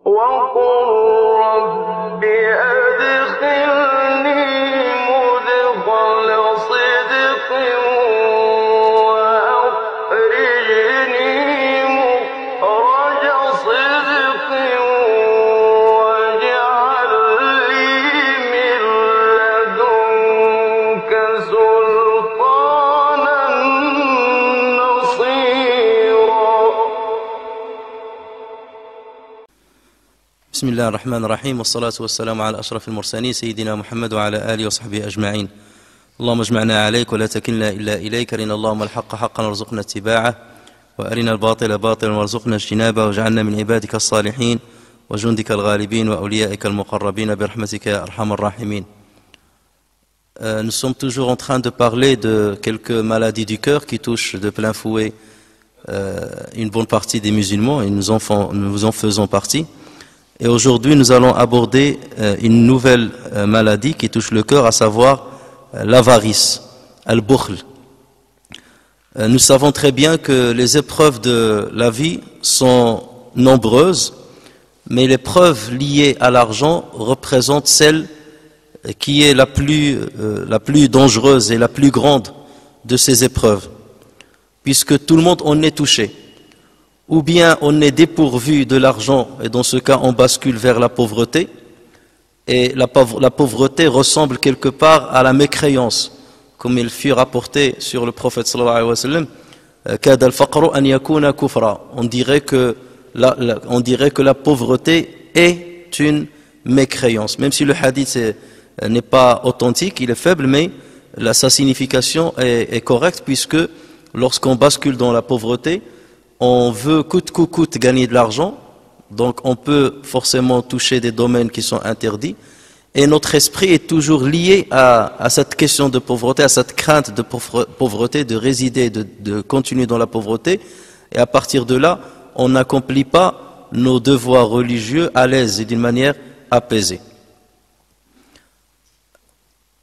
وقل رب أدخلني مدخل صدق وأخرجني مخرج صدق واجعل لي من لدنك سلطانا نصيرا. بسم الله الرحمن الرحيم والصلاة والسلام على أشرف المرسلين سيدنا محمد وعلى آله وصحبه أجمعين. اللهم اجمعنا عليك ولا تكلنا إلا إليك، أرنا اللهم الحق حقا وارزقنا اتباعه وأرنا الباطل باطلا وارزقنا اجتنابه واجعلنا من عبادك الصالحين وجندك الغالبين وأوليائك المقربين برحمتك يا أرحم الراحمين. Nous sommes toujours en train de parler de quelques maladies du cœur qui touchent de plein fouet une bonne partie des musulmans et nous en faisons partie. Et aujourd'hui, nous allons aborder une nouvelle maladie qui touche le cœur, à savoir l'avarice, al-bukhl. Nous savons très bien que les épreuves de la vie sont nombreuses, mais l'épreuve liée à l'argent représente celle qui est la plus dangereuse et la plus grande de ces épreuves, puisque tout le monde en est touché. Ou bien on est dépourvu de l'argent, et dans ce cas on bascule vers la pauvreté, et la pauvreté ressemble quelque part à la mécréance, comme il fut rapporté sur le prophète sallallahu alayhi wa sallam, كاد الفقر أن يكون كفرا. On dirait que la pauvreté est une mécréance, même si le hadith n'est pas authentique, il est faible, mais sa signification est correcte, puisque lorsqu'on bascule dans la pauvreté, on veut coûte que coûte gagner de l'argent, donc on peut forcément toucher des domaines qui sont interdits, et notre esprit est toujours lié à cette question de pauvreté, à cette crainte de pauvreté, de résider, de continuer dans la pauvreté, et à partir de là, on n'accomplit pas nos devoirs religieux à l'aise et d'une manière apaisée.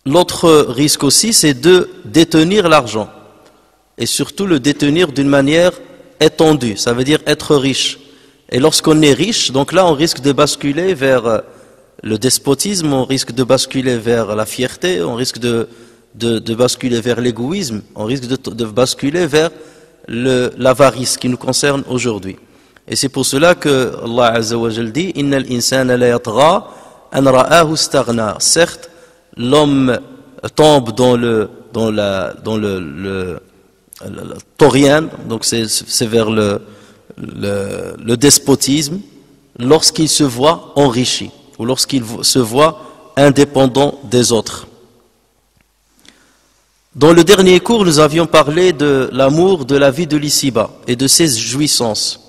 L'autre risque aussi, c'est de détenir l'argent, et surtout le détenir d'une manière étendu, ça veut dire être riche. Et lorsqu'on est riche, donc là on risque de basculer vers le despotisme, on risque de basculer vers la fierté, on risque de basculer vers l'égoïsme, on risque de basculer vers l'avarice qui nous concerne aujourd'hui. Et c'est pour cela que Allah Azza wa Jal dit Innal insana la yatgha an ra'ahu istaghna. Certes, l'homme tombe dans le taurien, donc c'est vers le despotisme, lorsqu'il se voit enrichi ou lorsqu'il se voit indépendant des autres. Dans le dernier cours, nous avions parlé de l'amour de la vie de l'ici-bas et de ses jouissances.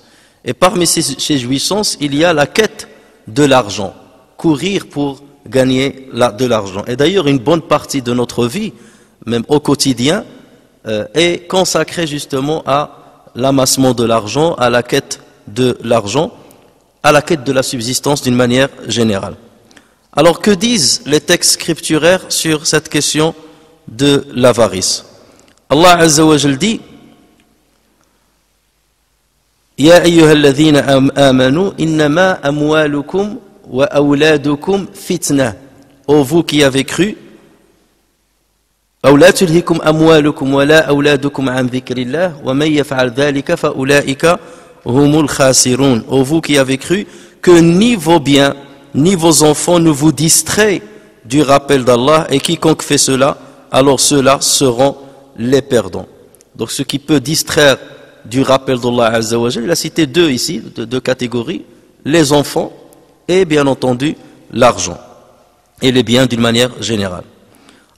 Et parmi ces jouissances, il y a la quête de l'argent, courir pour gagner de l'argent. Et d'ailleurs, une bonne partie de notre vie, même au quotidien, est consacré justement à l'amassement de l'argent, à la quête de l'argent, à la quête de la subsistance d'une manière générale. Alors que disent les textes scripturaires sur cette question de l'avarice? Allah Azza wa Jal dit Ya ayyuhalladhina amanu innama amwalukum wa awladukum fitna. Ô vous qui avez cru, أو لا تلهكم أموالكم ولا أولادكم عن ذكر الله ومن يفعل ذلك فأولئك هم الخاسرون. Ô vous qui avez cru, que ni vos biens ni vos enfants ne vous distraient du rappel d'Allah, et quiconque fait cela, alors ceux-là seront les perdants. Donc ce qui peut distraire du rappel d'Allah Azza wa Jal, il a cité deux ici, deux catégories, les enfants et bien entendu l'argent et les biens d'une manière générale.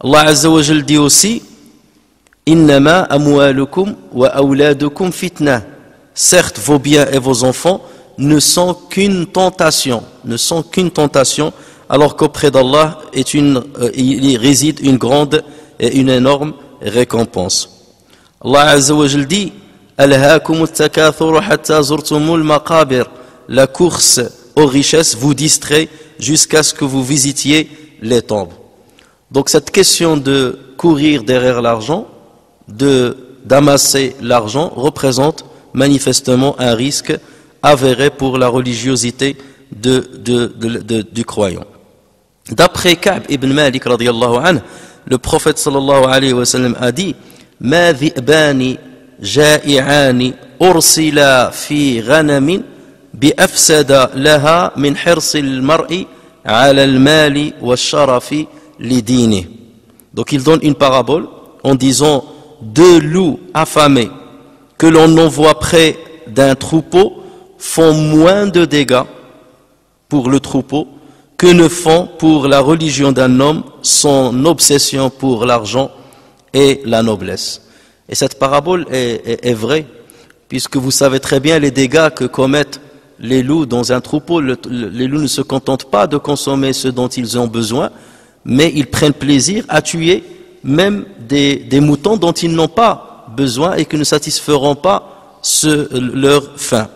Allah Azza wa Jal dit aussi Innama amwalukum wa awladukum fitna. Certes, vos biens et vos enfants ne sont qu'une tentation, alors qu'auprès d'Allah il réside une grande et une énorme récompense. Allah Azza wa Jal dit Alhaakumut takathur hatta zurtumul maqabir. La course aux richesses vous distrait jusqu'à ce que vous visitiez les tombes. Donc cette question de courir derrière l'argent, d'amasser l'argent, représente manifestement un risque avéré pour la religiosité du croyant. D'après Ka'b ibn Malik radiyallahu anhu, le prophète sallallahu alayhi wa sallam a dit: Ma dhi'bani ja'i'ani ursila fi ghanamin bi afsada laha min hirsil mar'i ala al-mali wa sharafi li dini. Donc il donne une parabole en disant: deux loups affamés que l'on envoie près d'un troupeau font moins de dégâts pour le troupeau que ne font pour la religion d'un homme son obsession pour l'argent et la noblesse. Et cette parabole est vraie, puisque vous savez très bien les dégâts que commettent les loups dans un troupeau. Les loups ne se contentent pas de consommer ce dont ils ont besoin, mais ils prennent plaisir à tuer même des moutons dont ils n'ont pas besoin et qui ne satisferont pas leur faim.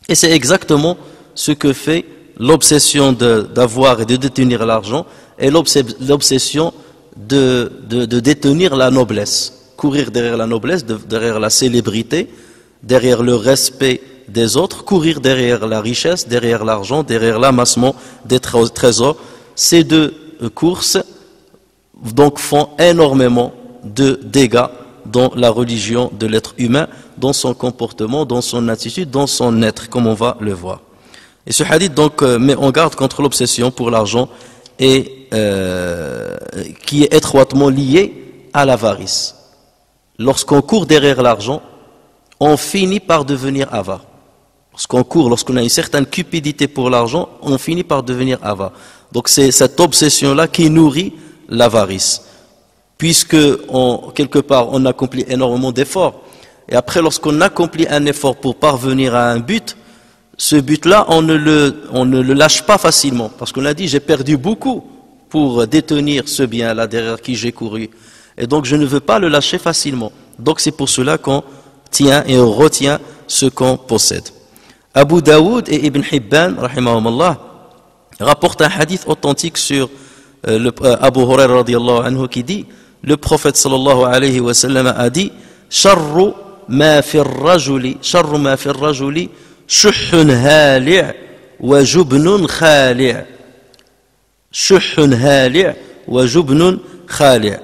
Et c'est exactement ce que fait l'obsession d'avoir et de détenir l'argent et l'obsession de détenir la noblesse. Courir derrière la noblesse, derrière la célébrité, derrière le respect des autres, courir derrière la richesse, derrière l'argent, derrière l'amassement des trésors. Ces deux courses donc font énormément de dégâts dans la religion de l'être humain, dans son comportement, dans son attitude, dans son être, comme on va le voir. Et ce hadith donc met en garde contre l'obsession pour l'argent et qui est étroitement liée à l'avarice. Lorsqu'on court derrière l'argent, on finit par devenir avare. Lorsqu'on a une certaine cupidité pour l'argent, on finit par devenir avare. Donc c'est cette obsession-là qui nourrit l'avarice. Puisque quelque part on accomplit énormément d'efforts. Et après, lorsqu'on accomplit un effort pour parvenir à un but, ce but-là, on ne le lâche pas facilement. Parce qu'on a dit, j'ai perdu beaucoup pour détenir ce bien-là derrière qui j'ai couru. Et donc, je ne veux pas le lâcher facilement. Donc, c'est pour cela qu'on tient et on retient ce qu'on possède. Abu Daoud et Ibn Hibban, rahimahumullah, rapportent un hadith authentique sur Abu Hurairah radiyallahu anhu qui dit: le prophète sallallahu alayhi wa sallam a dit: Sharru ma fi ar-rajuli shuhun hali' wa jubnun khali'. Shuhun hali' wa jubnun khali'.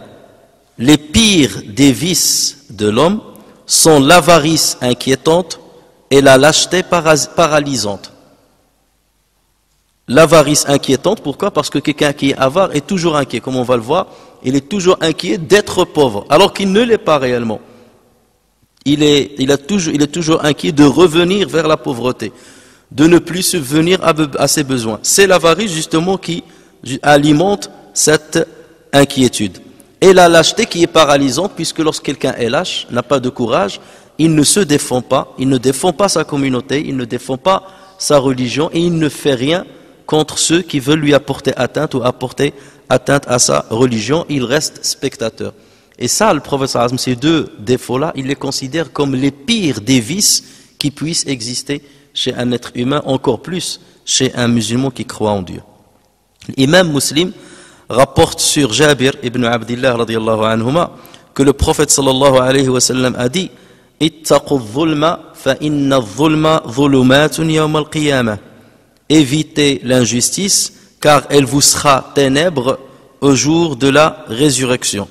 Les pires des vices de l'homme sont l'avarice inquiétante et la lâcheté paralysante. L'avarice inquiétante, pourquoi? Parce que quelqu'un qui est avare est toujours inquiet, comme on va le voir, il est toujours inquiet d'être pauvre, alors qu'il ne l'est pas réellement. Il est toujours inquiet de revenir vers la pauvreté, de ne plus subvenir à ses besoins. C'est l'avarice justement qui alimente cette inquiétude. Et la lâcheté qui est paralysante, puisque lorsque quelqu'un est lâche, n'a pas de courage, il ne se défend pas, il ne défend pas sa communauté, il ne défend pas sa religion et il ne fait rien contre ceux qui veulent lui apporter atteinte ou apporter atteinte à sa religion. Il reste spectateur. Et ça, le prophète sallallahu alayhi wa sallam, ces deux défauts-là, il les considère comme les pires des vices qui puissent exister chez un être humain, encore plus chez un musulman qui croit en Dieu. L'imam Muslim rapporte sur Jabir ibn Abdillah radiyallahu anhuma que le prophète sallallahu alayhi wa sallam a dit: Ittaqu dhulma fa inna dhulma dhulumatun yawm al-qiyamah. Évitez l'injustice car elle vous sera ténèbres au jour de la résurrection.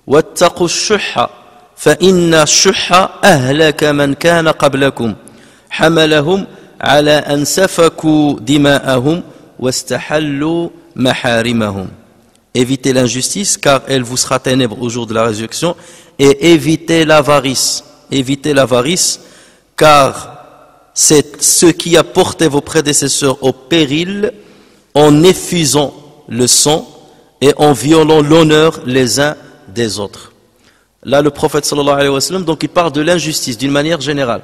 واتقوا الشح فإن الشح أهلك من كان قبلكم حملهم على أن سفكوا دماءهم واستحلوا محارمهم. Évitez l'injustice car elle vous sera ténèbres au jour de la résurrection, et évitez l'avarice. Évitez l'avarice car c'est ce qui a porté vos prédécesseurs au péril en effusant le sang et en violant l'honneur les uns des autres. Là, le prophète sallallahu alayhi wa sallam, donc il parle de l'injustice d'une manière générale.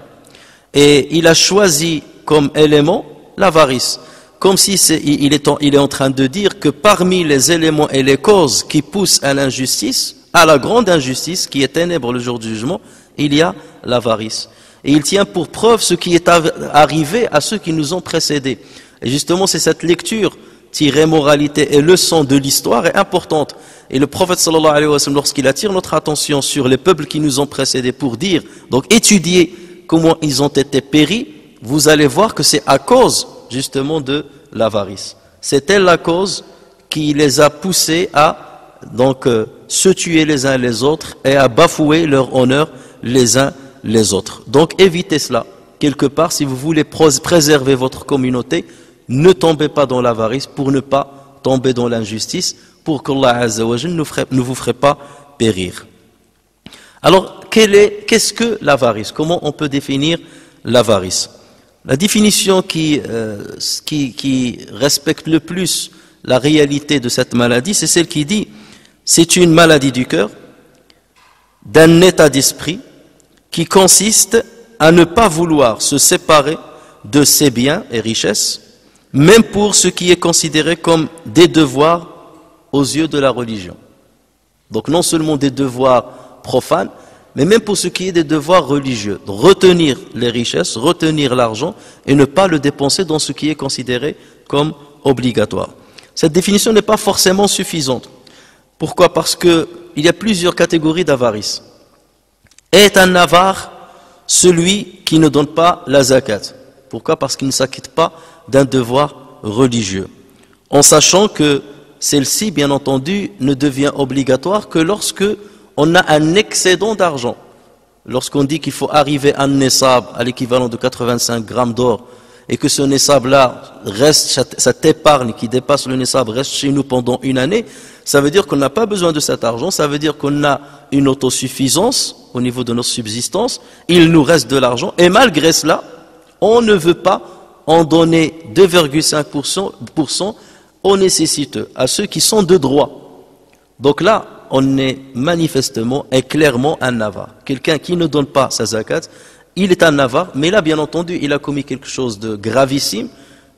Et il a choisi comme élément l'avarice. Comme si il est en train de dire que parmi les éléments et les causes qui poussent à l'injustice, à la grande injustice qui est ténèbre le jour du jugement, il y a l'avarice. Et il tient pour preuve ce qui est arrivé à ceux qui nous ont précédés. Et justement, c'est cette lecture tirée moralité et leçon de l'histoire est importante. Et le prophète sallallahu alayhi wa sallam, lorsqu'il attire notre attention sur les peuples qui nous ont précédés pour dire, donc étudier comment ils ont été péris, vous allez voir que c'est à cause justement de l'avarice. C'est elle la cause qui les a poussés à se tuer les uns les autres et à bafouer leur honneur les uns les autres. Donc évitez cela. Quelque part, si vous voulez préserver votre communauté, ne tombez pas dans l'avarice pour ne pas tomber dans l'injustice, pour qu'Allah Azza wa Jal ne vous ferait pas périr. Alors, qu'est-ce que l'avarice? Comment on peut définir l'avarice? La définition qui respecte le plus la réalité de cette maladie, c'est celle qui dit c'est une maladie du cœur, d'un état d'esprit qui consiste à ne pas vouloir se séparer de ses biens et richesses, même pour ce qui est considéré comme des devoirs aux yeux de la religion. Donc non seulement des devoirs profanes, mais même pour ce qui est des devoirs religieux. Donc, retenir les richesses, retenir l'argent et ne pas le dépenser dans ce qui est considéré comme obligatoire. Cette définition n'est pas forcément suffisante. Pourquoi? Parce qu'il y a plusieurs catégories d'avarice. Est un avare celui qui ne donne pas la zakat. Pourquoi? Parce qu'il ne s'acquitte pas d'un devoir religieux. En sachant que celle-ci, bien entendu, ne devient obligatoire que lorsque on a un excédent d'argent. Lorsqu'on dit qu'il faut arriver à un nessab, à l'équivalent de 85 grammes d'or, et que ce nessab-là reste, cette épargne qui dépasse le nessab reste chez nous pendant une année, ça veut dire qu'on n'a pas besoin de cet argent, ça veut dire qu'on a une autosuffisance au niveau de notre subsistance, il nous reste de l'argent, et malgré cela, on ne veut pas en donner 2,5% aux nécessiteux, à ceux qui sont de droit. Donc là, on est manifestement et clairement un avare. Quelqu'un qui ne donne pas sa zakat, il est un avare, mais là, bien entendu, il a commis quelque chose de gravissime,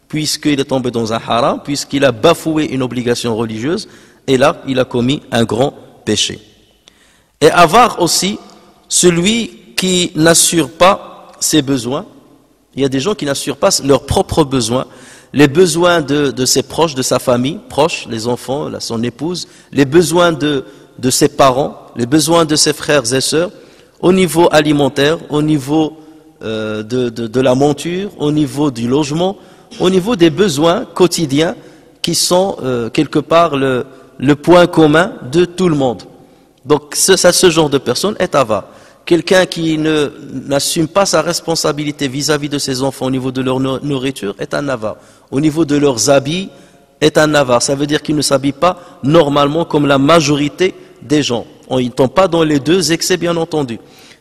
puisqu'il est tombé dans un haram, puisqu'il a bafoué une obligation religieuse, et là, il a commis un grand péché. Et avare aussi, celui qui n'assure pas ses besoins. Il y a des gens qui n'assurent pas leurs propres besoins, les besoins de ses proches, de sa famille, proches, les enfants, son épouse, les besoins de ses parents, les besoins de ses frères et sœurs, au niveau alimentaire, au niveau de la monture, au niveau du logement, au niveau des besoins quotidiens qui sont quelque part le point commun de tout le monde. Donc ce genre de personne est avare. Quelqu'un qui n'assume pas sa responsabilité vis-à-vis de ses enfants au niveau de leur nourriture est un avare. Au niveau de leurs habits est un avare. Ça veut dire qu'il ne s'habille pas normalement comme la majorité des gens. Ils ne tombent pas dans les deux excès, bien entendu.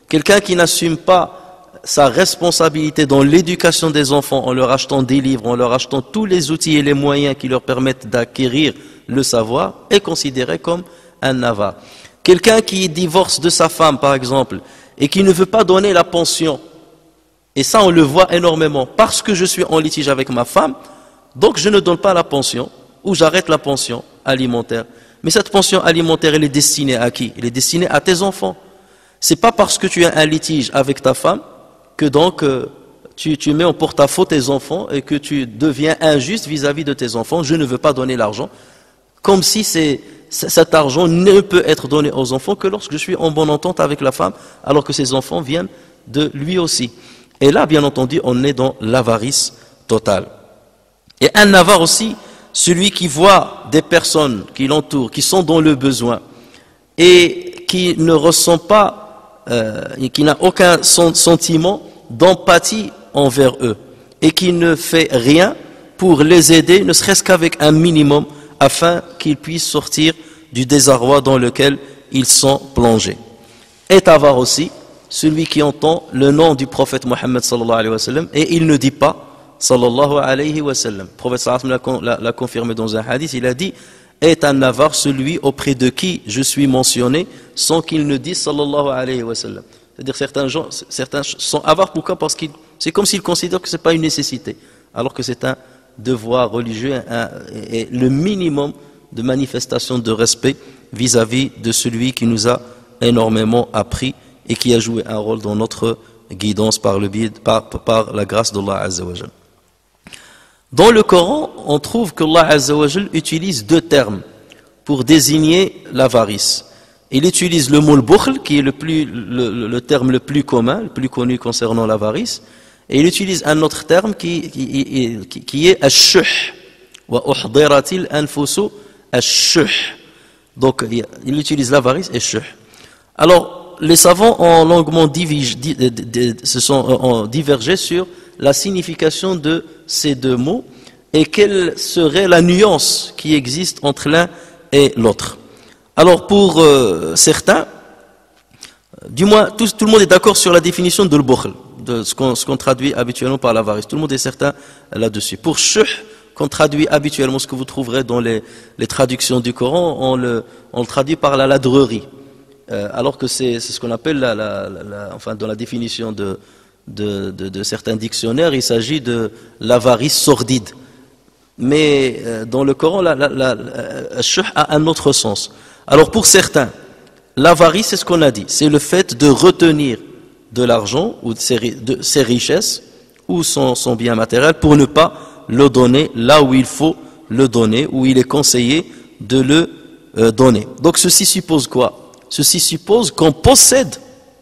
Quelqu'un qui n'assume pas sa responsabilité dans l'éducation des enfants en leur achetant des livres, en leur achetant tous les outils et les moyens qui leur permettent d'acquérir le savoir est considéré comme un avare. Quelqu'un qui divorce de sa femme, par exemple, et qui ne veut pas donner la pension, et ça on le voit énormément, parce que je suis en litige avec ma femme, donc je ne donne pas la pension, ou j'arrête la pension alimentaire. Mais cette pension alimentaire, elle est destinée à qui? Elle est destinée à tes enfants. C'est pas parce que tu as un litige avec ta femme que donc tu mets en porte-à-faux tes enfants et que tu deviens injuste vis-à-vis de tes enfants. Je ne veux pas donner l'argent, comme si cet argent ne peut être donné aux enfants que lorsque je suis en bonne entente avec la femme, alors que ces enfants viennent de lui aussi. Et là, bien entendu, on est dans l'avarice totale. Et un avare aussi, celui qui voit des personnes qui l'entourent, qui sont dans le besoin, et qui ne ressent pas, qui n'a aucun sentiment d'empathie envers eux, et qui ne fait rien pour les aider, ne serait-ce qu'avec un minimum, afin qu'ils puissent sortir du désarroi dans lequel ils sont plongés. Est avare aussi celui qui entend le nom du prophète Mohammed sallallahu alayhi wa sallam et il ne dit pas sallallahu alayhi wa sallam. Le prophète sallallahu alayhi wa sallam l'a confirmé dans un hadith, il a dit est un avare celui auprès de qui je suis mentionné sans qu'il ne dise sallallahu alayhi wa sallam. C'est-à-dire certains sont avares, pourquoi? Parce que c'est comme s'ils considèrent que ce n'est pas une nécessité, alors que c'est un devoir religieux et le minimum de manifestation de respect vis-à-vis de celui qui nous a énormément appris et qui a joué un rôle dans notre guidance par la grâce d'Allah Azza wa Jal. Dans le Coran, on trouve qu'Allah Azza wa Jal utilise deux termes pour désigner l'avarice. Il utilise le mot bukhl, qui est le terme le plus commun, le plus connu concernant l'avarice, Et il utilise un autre terme qui est ash-shuh. Wa uhdiratil anfusu ash-shuh. Donc il utilise l'avarice et shuh. Alors les savants ont longuement ont divergé sur la signification de ces deux mots et quelle serait la nuance qui existe entre l'un et l'autre. Alors pour certains, du moins tout le monde est d'accord sur la définition de l'bukhl, de ce qu'on traduit habituellement par l'avarice. Tout le monde est certain là-dessus. Pour shuh, qu'on traduit habituellement, ce que vous trouverez dans les traductions du Coran, on le traduit par la ladrerie. Alors que c'est ce qu'on appelle enfin dans la définition de certains dictionnaires, il s'agit de l'avarice sordide. Mais dans le Coran, shuh a un autre sens. Alors pour certains, l'avarice, c'est ce qu'on a dit, c'est le fait de retenir de l'argent ou de ses richesses ou son bien matériel pour ne pas le donner là où il faut le donner, où il est conseillé de le donner. Donc ceci suppose quoi? Ceci suppose qu'on possède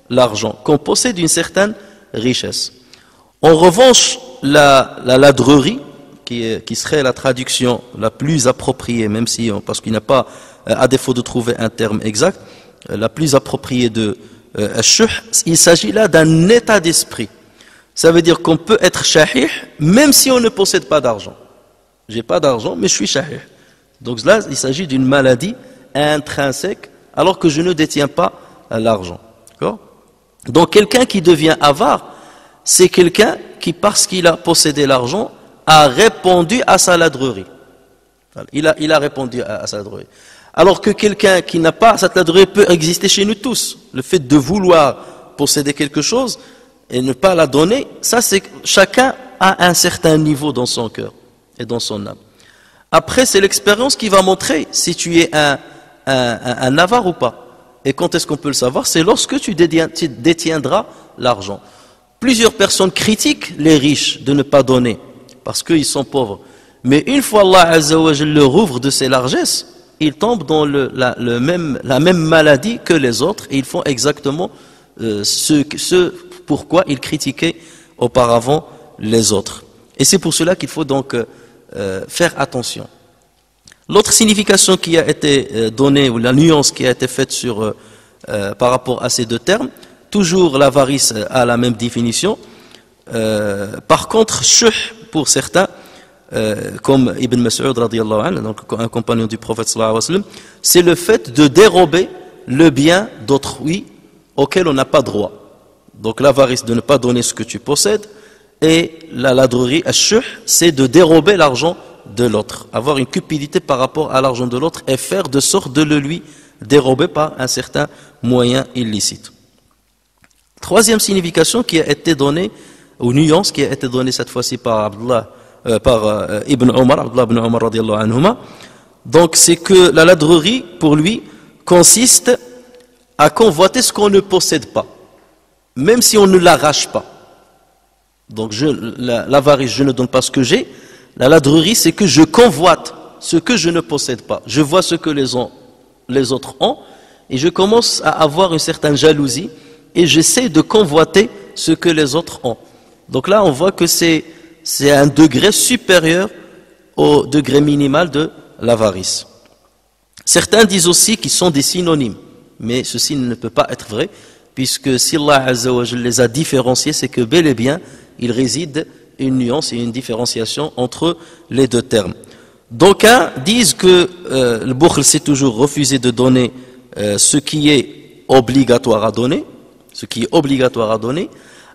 l'argent, qu'on possède une certaine richesse. En revanche, la ladrerie, qui serait la traduction la plus appropriée, même si, parce qu'il n'y a pas, à défaut de trouver un terme exact, la plus appropriée de ash-shuh, il s'agit là d'un état d'esprit. Ça veut dire qu'on peut être shahih même si on ne possède pas d'argent. J'ai pas d'argent, mais je suis shahih. Donc là, il s'agit d'une maladie intrinsèque alors que je ne détiens pas l'argent. Donc quelqu'un qui devient avare, c'est quelqu'un qui, parce qu'il a possédé l'argent, a répondu à sa ladrerie. Il a répondu à sa ladrerie. Alors que quelqu'un qui n'a pas cette ladrerie peut exister chez nous tous. Le fait de vouloir posséder quelque chose et ne pas la donner, ça c'est chacun a un certain niveau dans son cœur et dans son âme. Après, c'est l'expérience qui va montrer si tu es un avare ou pas. Et quand est-ce qu'on peut le savoir? C'est lorsque tu détiendras l'argent. Plusieurs personnes critiquent les riches de ne pas donner parce qu'ils sont pauvres. Mais une fois Allah Azza wa Jalla leur ouvre de ses largesses, ils tombent dans la même maladie que les autres et ils font exactement ce pourquoi ils critiquaient auparavant les autres. Et c'est pour cela qu'il faut donc faire attention. L'autre signification qui a été donnée, ou la nuance qui a été faite par rapport à ces deux termes, toujours l'avarice a la même définition. Par contre, shuh, pour certains, comme Ibn Mas'ud radiyallahu anhu, donc un compagnon du prophète sallallahu alayhi wa sallam, c'est le fait de dérober le bien d'autrui auquel on n'a pas droit. Donc l'avarice de ne pas donner ce que tu possèdes, et la ladrerie, ash-shuh, c'est de dérober l'argent de l'autre, avoir une cupidité par rapport à l'argent de l'autre et faire de sorte de le lui dérober par un certain moyen illicite. Troisième signification qui a été donnée, ou nuance qui a été donnée cette fois-ci par Ibn Omar, Abdullah ibn Omar radiyallahu anhuma, donc c'est que la ladrerie pour lui consiste à convoiter ce qu'on ne possède pas, même si on ne l'arrache pas. Donc l'avarice, je ne donne pas ce que j'ai. La ladrerie, c'est que je convoite ce que je ne possède pas. Je vois ce que les autres ont et je commence à avoir une certaine jalousie et j'essaie de convoiter ce que les autres ont. Donc là, on voit que c'est un degré supérieur au degré minimal de l'avarice. Certains disent aussi qu'ils sont des synonymes, mais ceci ne peut pas être vrai, puisque si Allah Azza wa Jalla les a différenciés, c'est que bel et bien, il réside une nuance et une différenciation entre les deux termes. D'aucuns disent que le bukhl, c'est toujours refuser de donner ce qui est obligatoire à donner,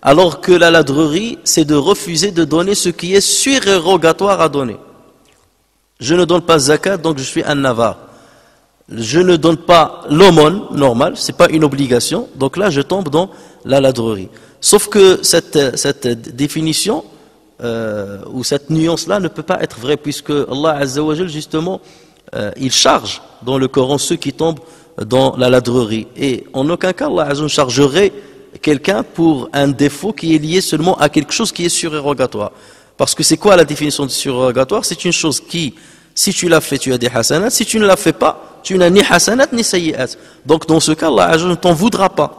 alors que la ladrerie, c'est de refuser de donner ce qui est surérogatoire à donner. Je ne donne pas zakat, donc je suis un avare. Je ne donne pas l'aumône normale, c'est pas une obligation, donc là je tombe dans la ladrerie. Sauf que cette définition ou cette nuance-là ne peut pas être vraie, puisque Allah Azza wa Jal, justement, il charge dans le Coran ceux qui tombent dans la ladrerie. Et en aucun cas Allah Azza wa Jal chargerait quelqu'un pour un défaut qui est lié seulement à quelque chose qui est surérogatoire. Parce que c'est quoi la définition de surérogatoire? C'est une chose qui, si tu l'as fait, tu as des hasanats, si tu ne la fais pas, tu n'as ni hasanat ni sayyi'at. Donc dans ce cas, Allah Azza wa Jal ne t'en voudra pas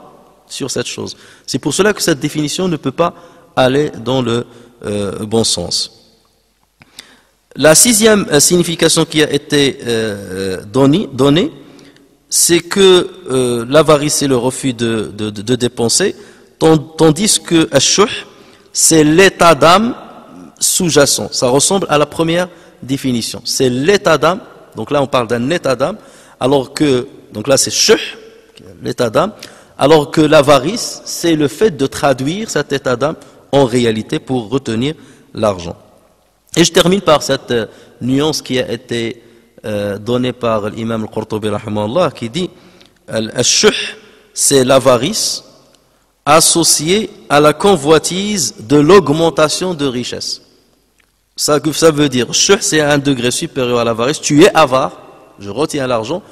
sur cette chose. C'est pour cela que cette définition ne peut pas aller dans le bon sens. La sixième signification qui a été donnée, c'est que l'avarice c'est le refus de dépenser, tandis que ash-shuh, c'est l'état d'âme sous-jacent. Ça ressemble à la première définition. C'est l'état d'âme, donc là on parle d'un état d'âme, alors que, donc là c'est shuh, l'état d'âme, alors que l'avarice, c'est le fait de traduire cet état d'âme en réalité pour retenir l'argent. Et je termine par cette nuance qui a été donnée par l'imam al-Qurtubi rahimahullah, qui dit al-shuh, c'est l'avarice associée à la convoitise de l'augmentation de richesse. Ça veut dire, shuh, c'est un degré supérieur à l'avarice. Tu es avare, je retiens l'argent,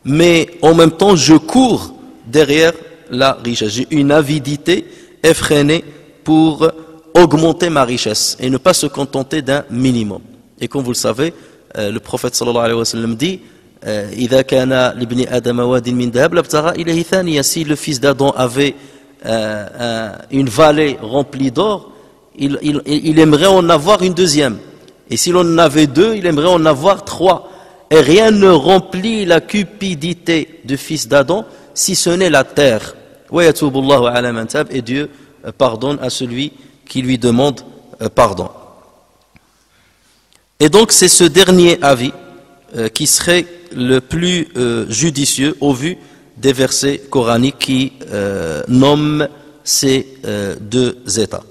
mais en même temps, je cours derrière la richesse. J'ai une avidité effrénée pour augmenter ma richesse et ne pas se contenter d'un minimum. Et comme vous le savez, le prophète sallallahu alayhi wa sallam dit إذا كان لابن آدم واد من ذهب لابتغى إليه ثانية. Si le fils d'Adam avait une vallée remplie d'or, il aimerait en avoir une deuxième. Et si l'on en avait deux, il aimerait en avoir trois. Et rien ne remplit la cupidité du fils d'Adam si ce n'est la terre. Et Dieu pardonne à celui qui lui demande pardon. Et donc c'est ce dernier avis qui serait le plus judicieux au vu des versets coraniques qui nomment ces deux états.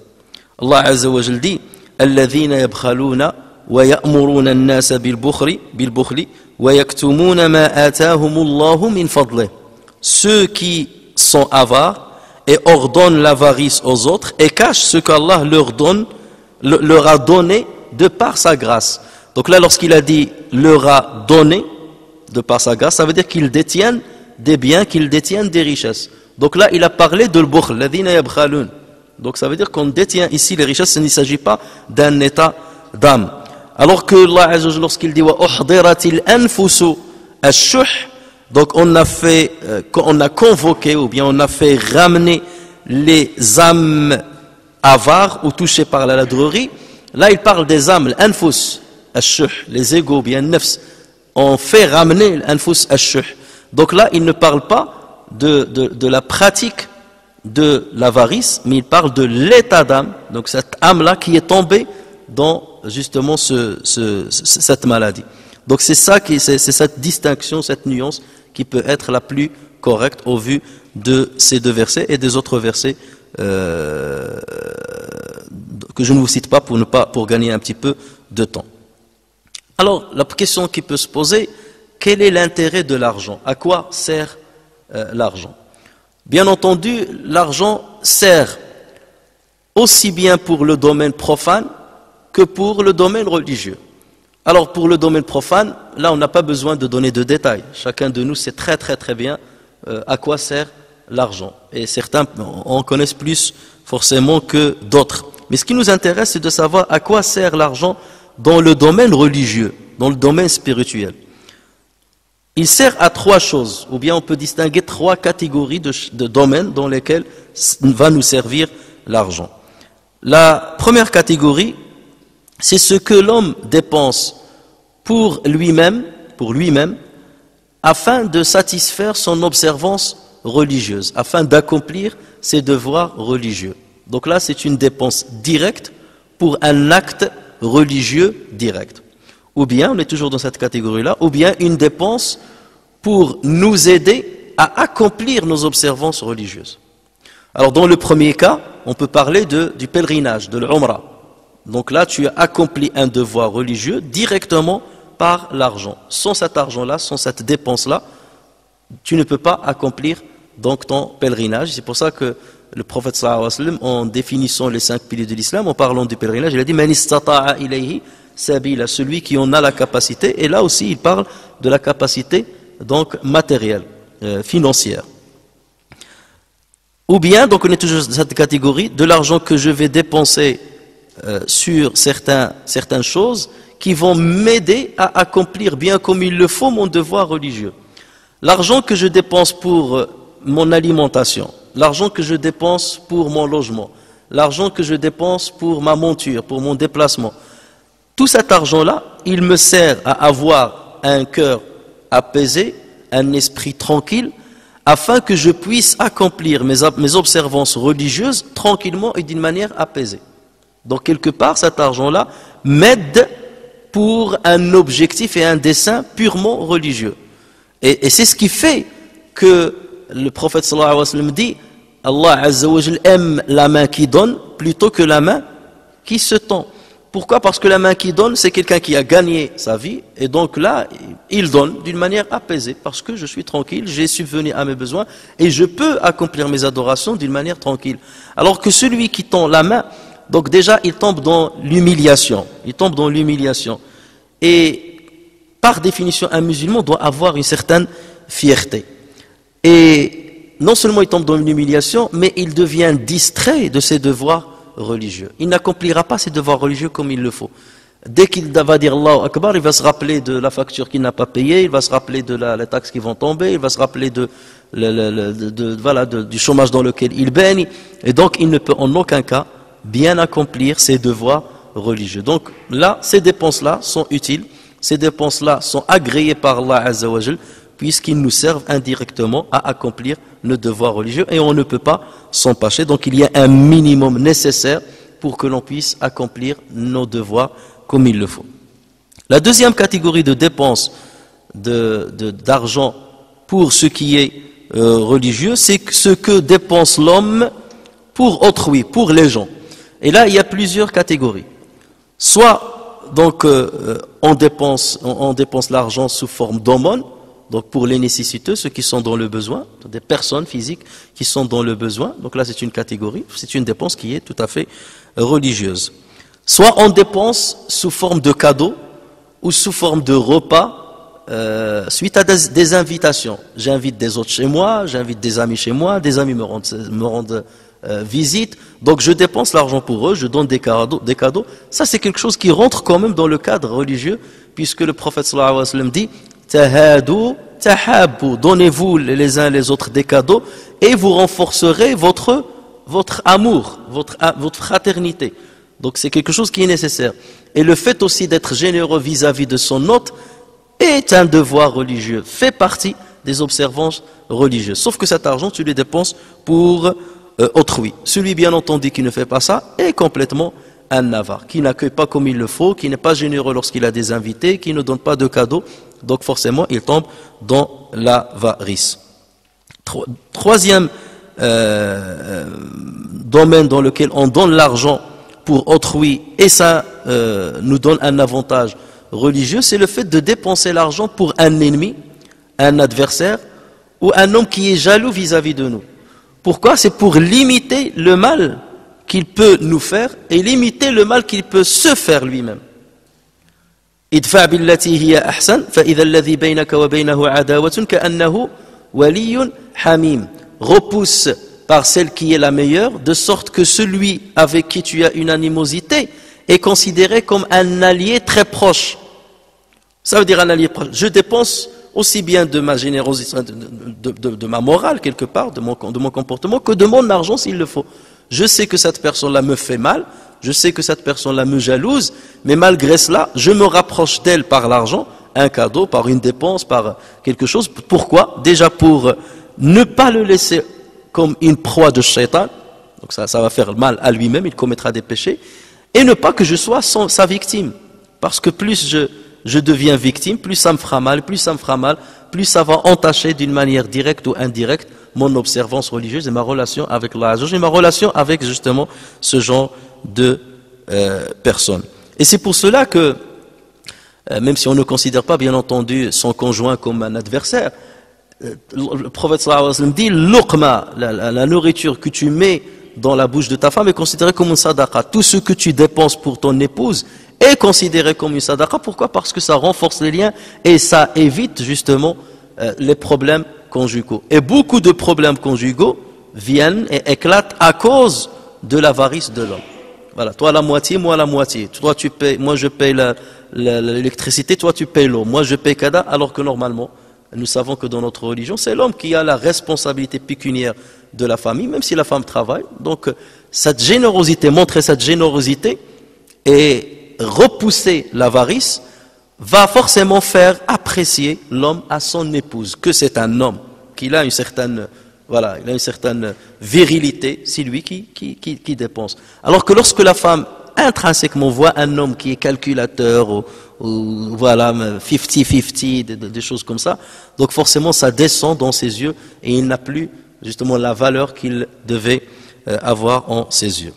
Allah Azza wa Jalla dit الذين يبخلون ويأمرون الناس بالبخل ويكتمون ما آتاهم الله من فضله. Ceux qui sont avares et ordonnent l'avarice aux autres et cachent ce qu'Allah leur a donné de par sa grâce. Donc là, lorsqu'il a dit leur a donné de par sa grâce, ça veut dire qu'ils détiennent des biens, qu'ils détiennent des richesses. Donc là, il a parlé de l'bukhl, ladhina yabkhalun. Donc ça veut dire qu'on détient ici les richesses, il ne s'agit pas d'un état d'âme. Alors que Allah, lorsqu'il dit wa uhdiratil anfusu ash-shuh, donc on a convoqué ou bien on a fait ramener les âmes avares ou touchées par la ladrerie. Là il parle des âmes, l'anfus ash-shuh, les égos, bien nefs. On fait ramener l'anfus ash-shuh. Donc là il ne parle pas de la pratique de l'avarice, mais il parle de l'état d'âme, donc cette âme-là qui est tombée dans justement cette maladie. Donc c'est cette distinction, cette nuance qui peut être la plus correcte au vu de ces deux versets et des autres versets que je ne vous cite pas pour gagner un petit peu de temps. Alors la question qui peut se poser, quel est l'intérêt de l'argent? À quoi sert l'argent? Bien entendu, l'argent sert aussi bien pour le domaine profane que pour le domaine religieux. Alors pour le domaine profane, là on n'a pas besoin de donner de détails. Chacun de nous sait très très très bien à quoi sert l'argent. Et certains en connaissent plus forcément que d'autres. Mais ce qui nous intéresse, c'est de savoir à quoi sert l'argent dans le domaine religieux, dans le domaine spirituel. Il sert à trois choses, ou bien on peut distinguer trois catégories de domaines dans lesquels va nous servir l'argent. La première catégorie, c'est ce que l'homme dépense pour lui-même, afin de satisfaire son observance religieuse, afin d'accomplir ses devoirs religieux. Donc là, c'est une dépense directe pour un acte religieux direct. Ou bien, on est toujours dans cette catégorie-là, ou bien une dépense pour nous aider à accomplir nos observances religieuses. Alors dans le premier cas, on peut parler du pèlerinage, de l'umrah. Donc là, tu as accompli un devoir religieux directement par l'argent. Sans cet argent-là, sans cette dépense-là, tu ne peux pas accomplir donc ton pèlerinage. C'est pour ça que le prophète sallallahu alayhi wa sallam, en définissant les 5 piliers de l'islam, en parlant du pèlerinage, il a dit « Man istata'a ilayhi sabila » celui qui en a la capacité. Et là aussi, il parle de la capacité donc matérielle, financière. Ou bien, donc on est toujours dans cette catégorie, de l'argent que je vais dépenser sur certaines choses qui vont m'aider à accomplir bien comme il le faut mon devoir religieux. L'argent que je dépense pour mon alimentation, l'argent que je dépense pour mon logement, l'argent que je dépense pour ma monture, pour mon déplacement. Tout cet argent-là, il me sert à avoir un cœur apaisé, un esprit tranquille, afin que je puisse accomplir mes observances religieuses tranquillement et d'une manière apaisée. Donc quelque part, cet argent-là m'aide pour un objectif et un dessein purement religieux. Et c'est ce qui fait que le prophète sallallahu alayhi wa sallam dit Allah azza wa jal aime la main qui donne plutôt que la main qui se tend. Pourquoi? Parce que la main qui donne, c'est quelqu'un qui a gagné sa vie, et donc là, il donne d'une manière apaisée, parce que je suis tranquille, j'ai subvenu à mes besoins, et je peux accomplir mes adorations d'une manière tranquille. Alors que celui qui tend la main, donc déjà, il tombe dans l'humiliation. Il tombe dans l'humiliation. Et par définition, un musulman doit avoir une certaine fierté. Et non seulement il tombe dans l'humiliation, mais il devient distrait de ses devoirs religieux. Il n'accomplira pas ses devoirs religieux comme il le faut. Dès qu'il va dire Allahu Akbar, il va se rappeler de la facture qu'il n'a pas payée, il va se rappeler de la taxe qui vont tomber, il va se rappeler du chômage dans lequel il baigne. Et donc, il ne peut en aucun cas bien accomplir ses devoirs religieux. Donc là, ces dépenses-là sont utiles, ces dépenses-là sont agréées par Allah Azza wa Jal, puisqu'ils nous servent indirectement à accomplir nos devoirs religieux, et on ne peut pas s'en passer. Donc il y a un minimum nécessaire pour que l'on puisse accomplir nos devoirs comme il le faut. La deuxième catégorie de dépenses d'argent pour ce qui est religieux, c'est ce que dépense l'homme pour autrui, pour les gens. Et là, il y a plusieurs catégories. Soit, donc, on dépense l'argent sous forme d'aumône, donc pour les nécessiteux, ceux qui sont dans le besoin, des personnes physiques qui sont dans le besoin. Donc là, c'est une catégorie, c'est une dépense qui est tout à fait religieuse. Soit on dépense sous forme de cadeaux ou sous forme de repas suite à des invitations. J'invite des autres chez moi, j'invite des amis chez moi, des amis me rendent visite, donc je dépense l'argent pour eux, je donne des cadeaux. Ça, c'est quelque chose qui rentre quand même dans le cadre religieux, puisque le prophète sallallahu alayhi wa sallam dit Tahadu, tahabbu, donnez-vous les uns les autres des cadeaux et vous renforcerez votre amour, votre fraternité. Donc c'est quelque chose qui est nécessaire. Et le fait aussi d'être généreux vis-à-vis de son hôte est un devoir religieux, fait partie des observances religieuses. Sauf que cet argent, tu le dépenses pour autrui. Celui, bien entendu, qui ne fait pas ça est complètement un avare, qui n'accueille pas comme il le faut, qui n'est pas généreux lorsqu'il a des invités, qui ne donne pas de cadeaux. Donc forcément, il tombe dans l'avarice. Troisième domaine dans lequel on donne l'argent pour autrui, et ça nous donne un avantage religieux, c'est le fait de dépenser l'argent pour un ennemi, un adversaire, ou un homme qui est jaloux vis-à-vis de nous. Pourquoi? C'est pour limiter le mal qu'il peut nous faire et limiter le mal qu'il peut se faire lui-même. idfa' billati hiya ahsan fa idha alladhi baynaka wa baynahu adawatun ka'annahu waliyyun hamim. Repousse par celle qui est la meilleure, de sorte que celui avec qui tu as une animosité est considéré comme un allié très proche. Ça veut dire un allié proche. Je dépense aussi bien de ma générosité, de ma morale quelque part, de mon comportement, que de mon argent s'il le faut. Je sais que cette personne-là me fait mal, je sais que cette personne-là me jalouse, mais malgré cela, je me rapproche d'elle par l'argent, un cadeau, par une dépense, par quelque chose. Pourquoi? Déjà pour ne pas le laisser comme une proie de shaitan, donc ça va faire mal à lui-même, il commettra des péchés, et ne pas que je sois sa victime, parce que plus je deviens victime, plus ça me fera mal, plus ça va entacher d'une manière directe ou indirecte mon observance religieuse et ma relation avec Allah Azza wa Jalla, et ma relation avec justement ce genre de personnes. Et c'est pour cela que, même si on ne considère pas bien entendu son conjoint comme un adversaire, le prophète sallallahu alayhi wa sallam dit luqma, la nourriture que tu mets dans la bouche de ta femme est considérée comme une sadaqa. Tout ce que tu dépenses pour ton épouse est considéré comme une sadaqa. Pourquoi? Parce que ça renforce les liens et ça évite justement les problèmes conjugaux. Et beaucoup de problèmes conjugaux viennent et éclatent à cause de l'avarice de l'homme. Voilà, toi la moitié, moi la moitié. Toi tu payes, moi je paye l'électricité, toi tu payes l'eau. Moi je paye kada, alors que normalement, nous savons que dans notre religion, c'est l'homme qui a la responsabilité pécuniaire de la famille, même si la femme travaille. Donc, cette générosité, montrer cette générosité et repousser l'avarice va forcément faire apprécier l'homme à son épouse, que c'est un homme, qu'il a une certaine, voilà, il a une certaine virilité, c'est lui qui dépense. Alors que lorsque la femme intrinsèquement voit un homme qui est calculateur ou voilà, 50-50, des choses comme ça, donc forcément ça descend dans ses yeux et il n'a plus justement la valeur qu'il devait avoir en ses yeux.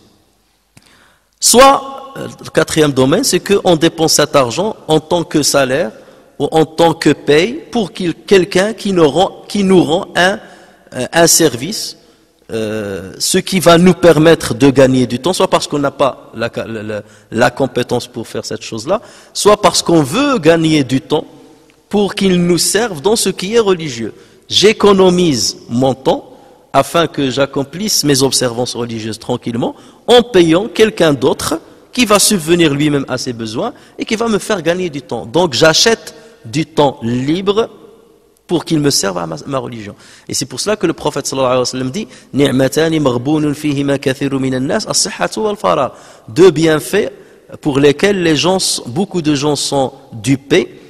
Soit, le quatrième domaine, c'est qu'on dépense cet argent en tant que salaire ou en tant que paye pour quelqu'un qui nous rend un service, ce qui va nous permettre de gagner du temps, soit parce qu'on n'a pas la compétence pour faire cette chose-là, soit parce qu'on veut gagner du temps pour qu'il nous serve dans ce qui est religieux. J'économise mon temps afin que j'accomplisse mes observances religieuses tranquillement en payant quelqu'un d'autre qui va subvenir lui-même à ses besoins et qui va me faire gagner du temps. Donc j'achète du temps libre pour qu'il me serve à ma religion. Et c'est pour cela que le prophète sallallahu alayhi wa sallam dit Ni'matani maghbounun fihima kathiru minan nas as-sihhatu wal faragh. Deux bienfaits pour lesquels beaucoup de gens sont dupés,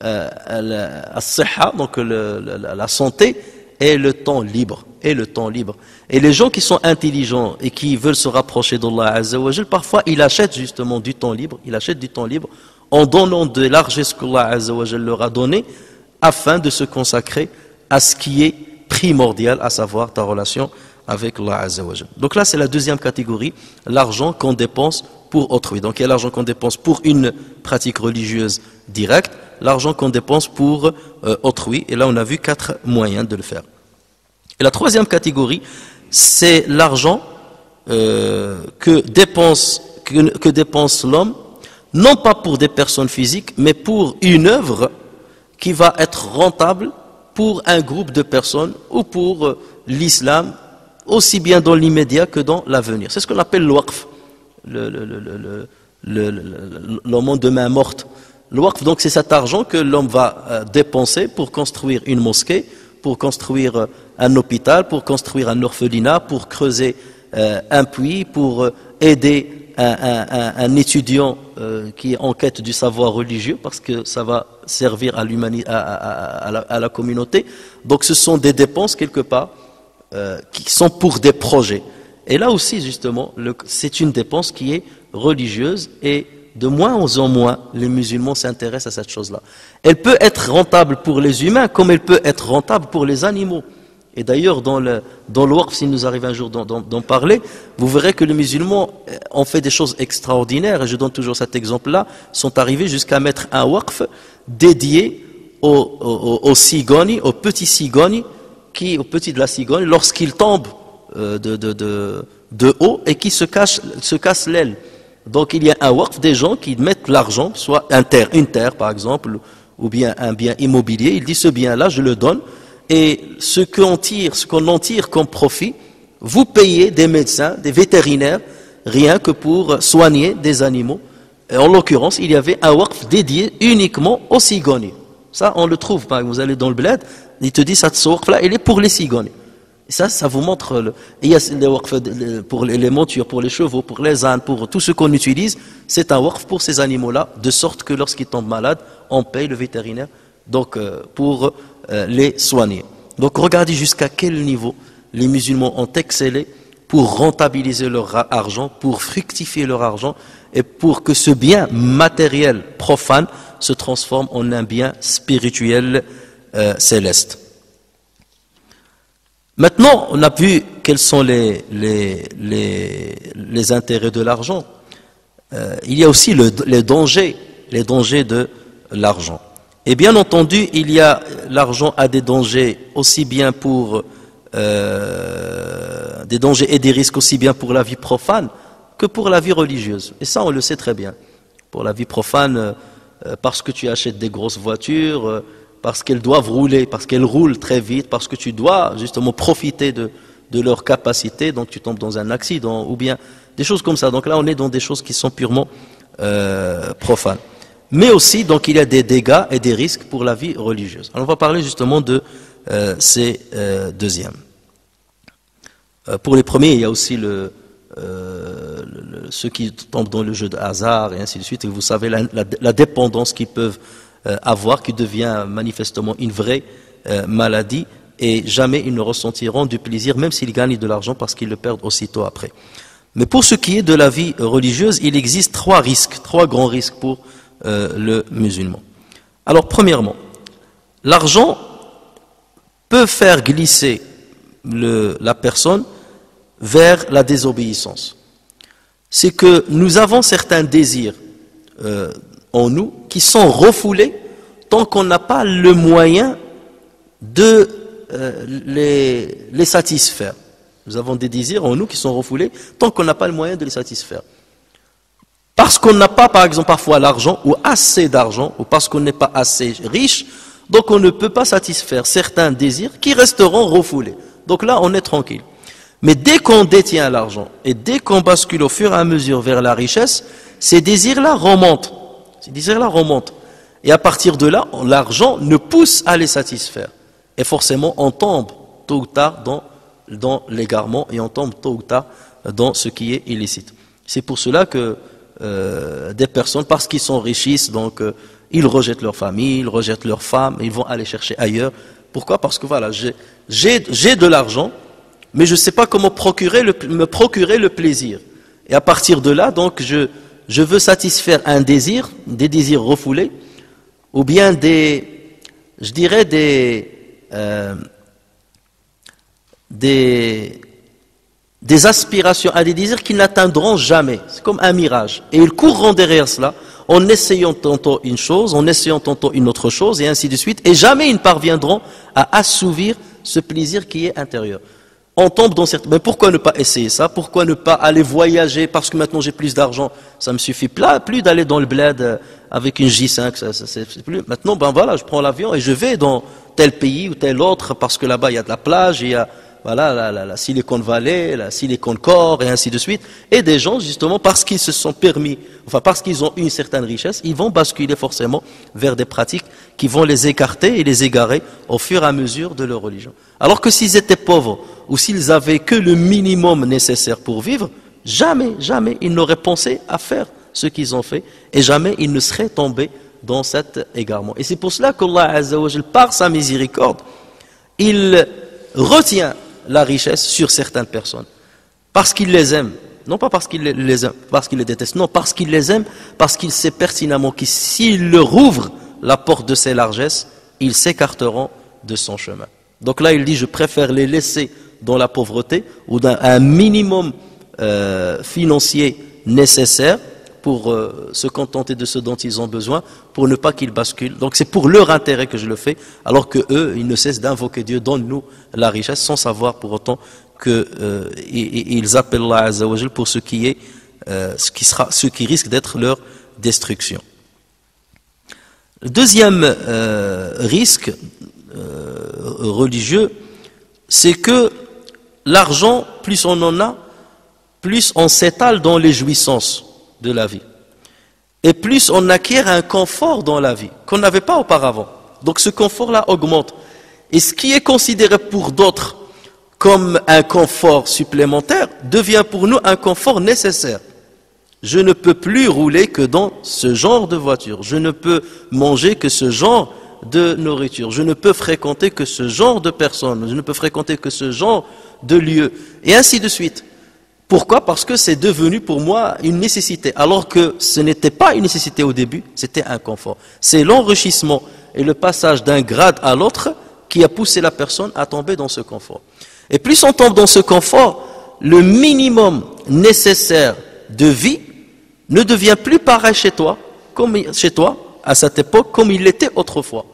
as-sihha, donc la santé, et le temps libre. Et les gens qui sont intelligents et qui veulent se rapprocher d'Allah Azza wa Jal, parfois ils achètent justement du temps libre, en donnant de largesse qu'Allah Azza wa Jal leur a donné, afin de se consacrer à ce qui est primordial, à savoir ta relation avec Allah Azza wa Jal. Donc là c'est la deuxième catégorie, l'argent qu'on dépense pour autrui. Donc il y a l'argent qu'on dépense pour une pratique religieuse directe, l'argent qu'on dépense pour autrui, et là on a vu 4 moyens de le faire. Et la troisième catégorie, c'est l'argent que dépense l'homme, non pas pour des personnes physiques, mais pour une œuvre qui va être rentable pour un groupe de personnes ou pour l'islam, aussi bien dans l'immédiat que dans l'avenir. C'est ce qu'on appelle le waqf, le monde de main morte. Le waqf, donc, c'est cet argent que l'homme va dépenser pour construire une mosquée, pour construire un hôpital, pour construire un orphelinat, pour creuser un puits, pour aider un étudiant qui est en quête du savoir religieux, parce que ça va servir à la communauté. Donc ce sont des dépenses quelque part qui sont pour des projets. Et là aussi justement, c'est une dépense qui est religieuse et de moins en moins les musulmans s'intéressent à cette chose-là. Elle peut être rentable pour les humains comme elle peut être rentable pour les animaux. Et d'ailleurs, dans le waqf, s'il nous arrive un jour d'en parler, vous verrez que les musulmans ont fait des choses extraordinaires, et je donne toujours cet exemple-là, sont arrivés jusqu'à mettre un waqf dédié aux cigognes, aux petits cigognes, aux petits de la cigogne, lorsqu'ils tombent de haut et qui se cassent l'aile. Donc il y a un waqf des gens qui mettent l'argent, soit une terre par exemple, ou bien un bien immobilier, il dit ce bien-là, je le donne, et ce qu'on en tire comme profit, vous payez des médecins, des vétérinaires, rien que pour soigner des animaux. Et en l'occurrence, il y avait un waqf dédié uniquement aux cigognes. Ça, on le trouve, par exemple, vous allez dans le bled, il te dit, ce waqf-là, il est pour les cigognes. Et ça vous montre, il y a les waqf pour les montures, pour les chevaux, pour les ânes, pour tout ce qu'on utilise, c'est un waqf pour ces animaux-là, de sorte que lorsqu'ils tombent malades, on paye le vétérinaire, donc pour les soigner. Donc regardez jusqu'à quel niveau les musulmans ont excellé pour rentabiliser leur argent, pour fructifier leur argent et pour que ce bien matériel profane se transforme en un bien spirituel céleste. Maintenant, on a vu quels sont les intérêts de l'argent. Il y a aussi les dangers de l'argent. Et bien entendu, l'argent a des dangers aussi bien pour des dangers et des risques aussi bien pour la vie profane que pour la vie religieuse. Et ça, on le sait très bien. Pour la vie profane, parce que tu achètes des grosses voitures, parce qu'elles doivent rouler, parce qu'elles roulent très vite, parce que tu dois justement profiter de leur capacité, donc tu tombes dans un accident, ou bien des choses comme ça. Donc là, on est dans des choses qui sont purement profanes. Mais aussi, donc, il y a des dégâts et des risques pour la vie religieuse. Alors, on va parler justement de ces deuxièmes. Pour les premiers, il y a aussi ceux qui tombent dans le jeu de hasard et ainsi de suite. Et vous savez la dépendance qu'ils peuvent avoir, qui devient manifestement une vraie maladie, et jamais ils ne ressentiront du plaisir, même s'ils gagnent de l'argent, parce qu'ils le perdent aussitôt après. Mais pour ce qui est de la vie religieuse, il existe trois grands risques pour le musulman. Alors, premièrement, l'argent peut faire glisser la personne vers la désobéissance. C'est que nous avons certains désirs en nous qui sont refoulés tant qu'on n'a pas le moyen de les satisfaire. Nous avons des désirs en nous qui sont refoulés tant qu'on n'a pas le moyen de les satisfaire. Parce qu'on n'a pas, par exemple, parfois l'argent ou assez d'argent, ou parce qu'on n'est pas assez riche, donc on ne peut pas satisfaire certains désirs qui resteront refoulés. Donc là, on est tranquille. Mais dès qu'on détient l'argent et dès qu'on bascule au fur et à mesure vers la richesse, ces désirs-là remontent. Ces désirs-là remontent. Et à partir de là, l'argent nous pousse à les satisfaire. Et forcément, on tombe tôt ou tard dans l'égarement et on tombe tôt ou tard dans ce qui est illicite. C'est pour cela que des personnes, parce qu'ils sont richistes, donc ils rejettent leur famille, ils rejettent leur femme, ils vont aller chercher ailleurs. Pourquoi? Parce que voilà, j'ai de l'argent, mais je ne sais pas comment me procurer le plaisir. Et à partir de là, donc, je veux satisfaire un désir, des désirs refoulés, ou bien des aspirations à des désirs qui n'atteindront jamais. C'est comme un mirage. Et ils courront derrière cela, en essayant tantôt une chose, en essayant tantôt une autre chose, et ainsi de suite. Et jamais ils ne parviendront à assouvir ce plaisir qui est intérieur. On tombe dans cette... Mais pourquoi ne pas essayer ça? Pourquoi ne pas aller voyager? Parce que maintenant j'ai plus d'argent, ça me suffit plus d'aller dans le bled avec une J5. C'est plus... Maintenant, ben voilà, je prends l'avion et je vais dans tel pays ou tel autre, parce que là-bas il y a de la plage, il y a voilà, la Silicon Valley, la Silicon Core, et ainsi de suite. Et des gens, justement, parce qu'ils se sont permis, enfin parce qu'ils ont une certaine richesse, ils vont basculer forcément vers des pratiques qui vont les écarter et les égarer au fur et à mesure de leur religion. Alors que s'ils étaient pauvres, ou s'ils avaient que le minimum nécessaire pour vivre, jamais ils n'auraient pensé à faire ce qu'ils ont fait, et jamais ils ne seraient tombés dans cet égarement. Et c'est pour cela qu'Allah Azza wa Jal, par sa miséricorde, il retient la richesse sur certaines personnes, parce qu'il les aime, non pas parce qu'il les aime, parce qu'il les déteste, non, parce qu'il les aime, parce qu'il sait pertinemment que s'il leur ouvre la porte de ses largesses, ils s'écarteront de son chemin. Donc là il dit, je préfère les laisser dans la pauvreté, ou dans un minimum financier nécessaire pour se contenter de ce dont ils ont besoin, pour ne pas qu'ils basculent. Donc c'est pour leur intérêt que je le fais, alors que eux, ils ne cessent d'invoquer Dieu, donne-nous la richesse, sans savoir pour autant qu'ils appellent Allah Azza wa Jal pour ce qui risque d'être leur destruction. Le deuxième risque religieux, c'est que l'argent, plus on en a, plus on s'étale dans les jouissances de la vie. Et plus on acquiert un confort dans la vie qu'on n'avait pas auparavant. Donc ce confort-là augmente. Et ce qui est considéré pour d'autres comme un confort supplémentaire devient pour nous un confort nécessaire. Je ne peux plus rouler que dans ce genre de voiture. Je ne peux manger que ce genre de nourriture. Je ne peux fréquenter que ce genre de personnes. Je ne peux fréquenter que ce genre de lieux. Et ainsi de suite. Pourquoi? Parce que c'est devenu pour moi une nécessité, alors que ce n'était pas une nécessité au début, c'était un confort. C'est l'enrichissement et le passage d'un grade à l'autre qui a poussé la personne à tomber dans ce confort. Et plus on tombe dans ce confort, le minimum nécessaire de vie ne devient plus pareil chez toi, à cette époque, comme il l'était autrefois.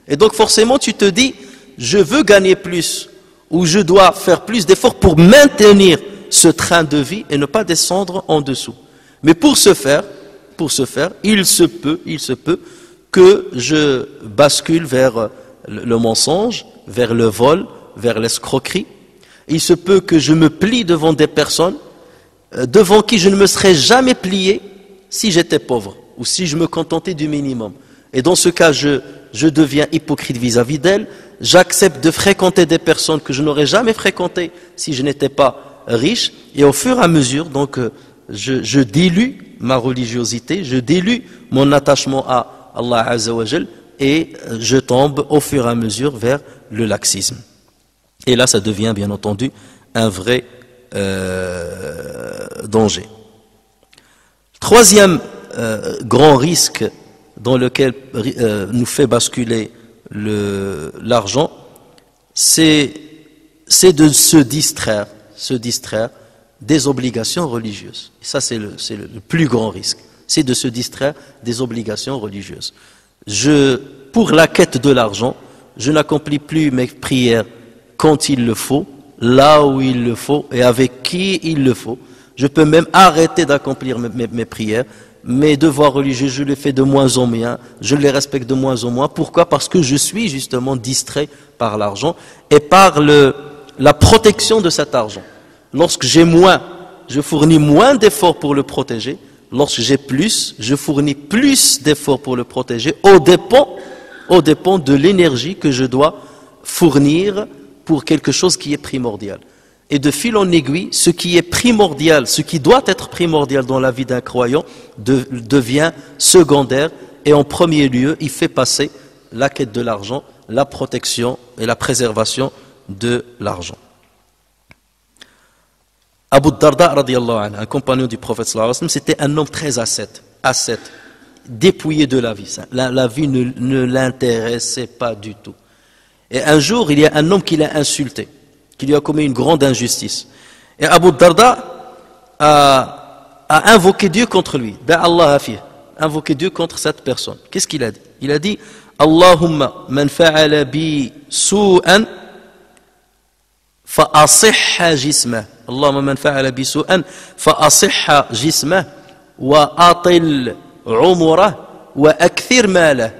Et donc forcément tu te dis, je veux gagner plus, ou je dois faire plus d'efforts pour maintenir ce train de vie et ne pas descendre en dessous. Mais pour ce faire, il se peut que je bascule vers le mensonge, vers le vol, vers l'escroquerie. Il se peut que je me plie devant des personnes devant qui je ne me serais jamais plié si j'étais pauvre ou si je me contentais du minimum. Et dans ce cas, je deviens hypocrite vis-à-vis d'elles. J'accepte de fréquenter des personnes que je n'aurais jamais fréquentées si je n'étais pas riche, et au fur et à mesure, donc, je dilue ma religiosité, je dilue mon attachement à Allah Azza wa Jal, et je tombe au fur et à mesure vers le laxisme. Et là, ça devient bien entendu un vrai danger. Troisième grand risque dans lequel nous fait basculer l'argent, c'est de se distraire des obligations religieuses. Et ça, c'est le plus grand risque. C'est de se distraire des obligations religieuses. Pour la quête de l'argent, je n'accomplis plus mes prières quand il le faut, là où il le faut et avec qui il le faut. Je peux même arrêter d'accomplir mes prières. Mes devoirs religieux, je les fais de moins en moins, je les respecte de moins en moins. Pourquoi? Parce que je suis justement distrait par l'argent et par la protection de cet argent. Lorsque j'ai moins, je fournis moins d'efforts pour le protéger. Lorsque j'ai plus, je fournis plus d'efforts pour le protéger, au dépend de l'énergie que je dois fournir pour quelque chose qui est primordial. Et de fil en aiguille, ce qui est primordial, ce qui doit être primordial dans la vie d'un croyant devient secondaire, et en premier lieu, il fait passer la quête de l'argent, la protection et la préservation de l'argent. Abu Darda, radiyallahu anhu, un compagnon du prophète sallallahu alayhi wa sallam, c'était un homme très ascète, dépouillé de la vie. La vie ne l'intéressait pas du tout. Et un jour, il y a un homme qui l'a insulté, qui lui a commis une grande injustice. Et Abu Darda a invoqué Dieu contre lui. Allah a invoqué Dieu contre cette personne. Qu'est-ce qu'il a dit? Il a dit, Allahumma man fa'ala bi su'an fa'asihha jismah. Allahumma man fa'ala bi su'an fa'asihha jismah wa atil umrah wa akthir malah.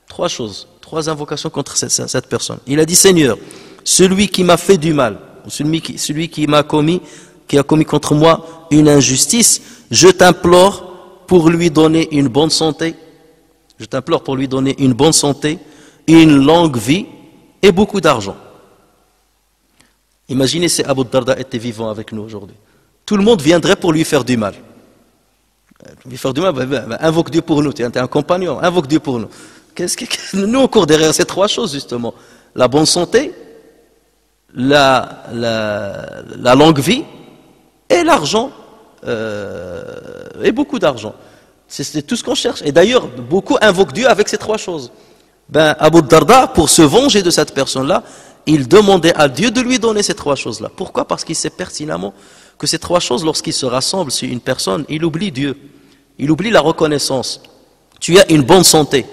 Trois choses, trois invocations contre cette personne. Il a dit, Seigneur, celui qui m'a fait du mal, celui qui a commis contre moi une injustice, je t'implore pour lui donner une bonne santé. Je t'implore pour lui donner une bonne santé, une longue vie et beaucoup d'argent. Imaginez si Abu Darda était vivant avec nous aujourd'hui. Tout le monde viendrait pour lui faire du mal. Lui faire du mal, invoque Dieu pour nous. Tu es un compagnon, invoque Dieu pour nous. Nous, on court derrière ces trois choses justement. La bonne santé, la longue vie et l'argent, et beaucoup d'argent. C'est tout ce qu'on cherche. Et d'ailleurs, beaucoup invoquent Dieu avec ces trois choses. Abu Darda, pour se venger de cette personne-là, il demandait à Dieu de lui donner ces trois choses-là. Pourquoi? Parce qu'il sait pertinemment que ces trois choses, lorsqu'ils se rassemblent sur une personne, il oublie Dieu. Il oublie la reconnaissance. Tu as une bonne santé.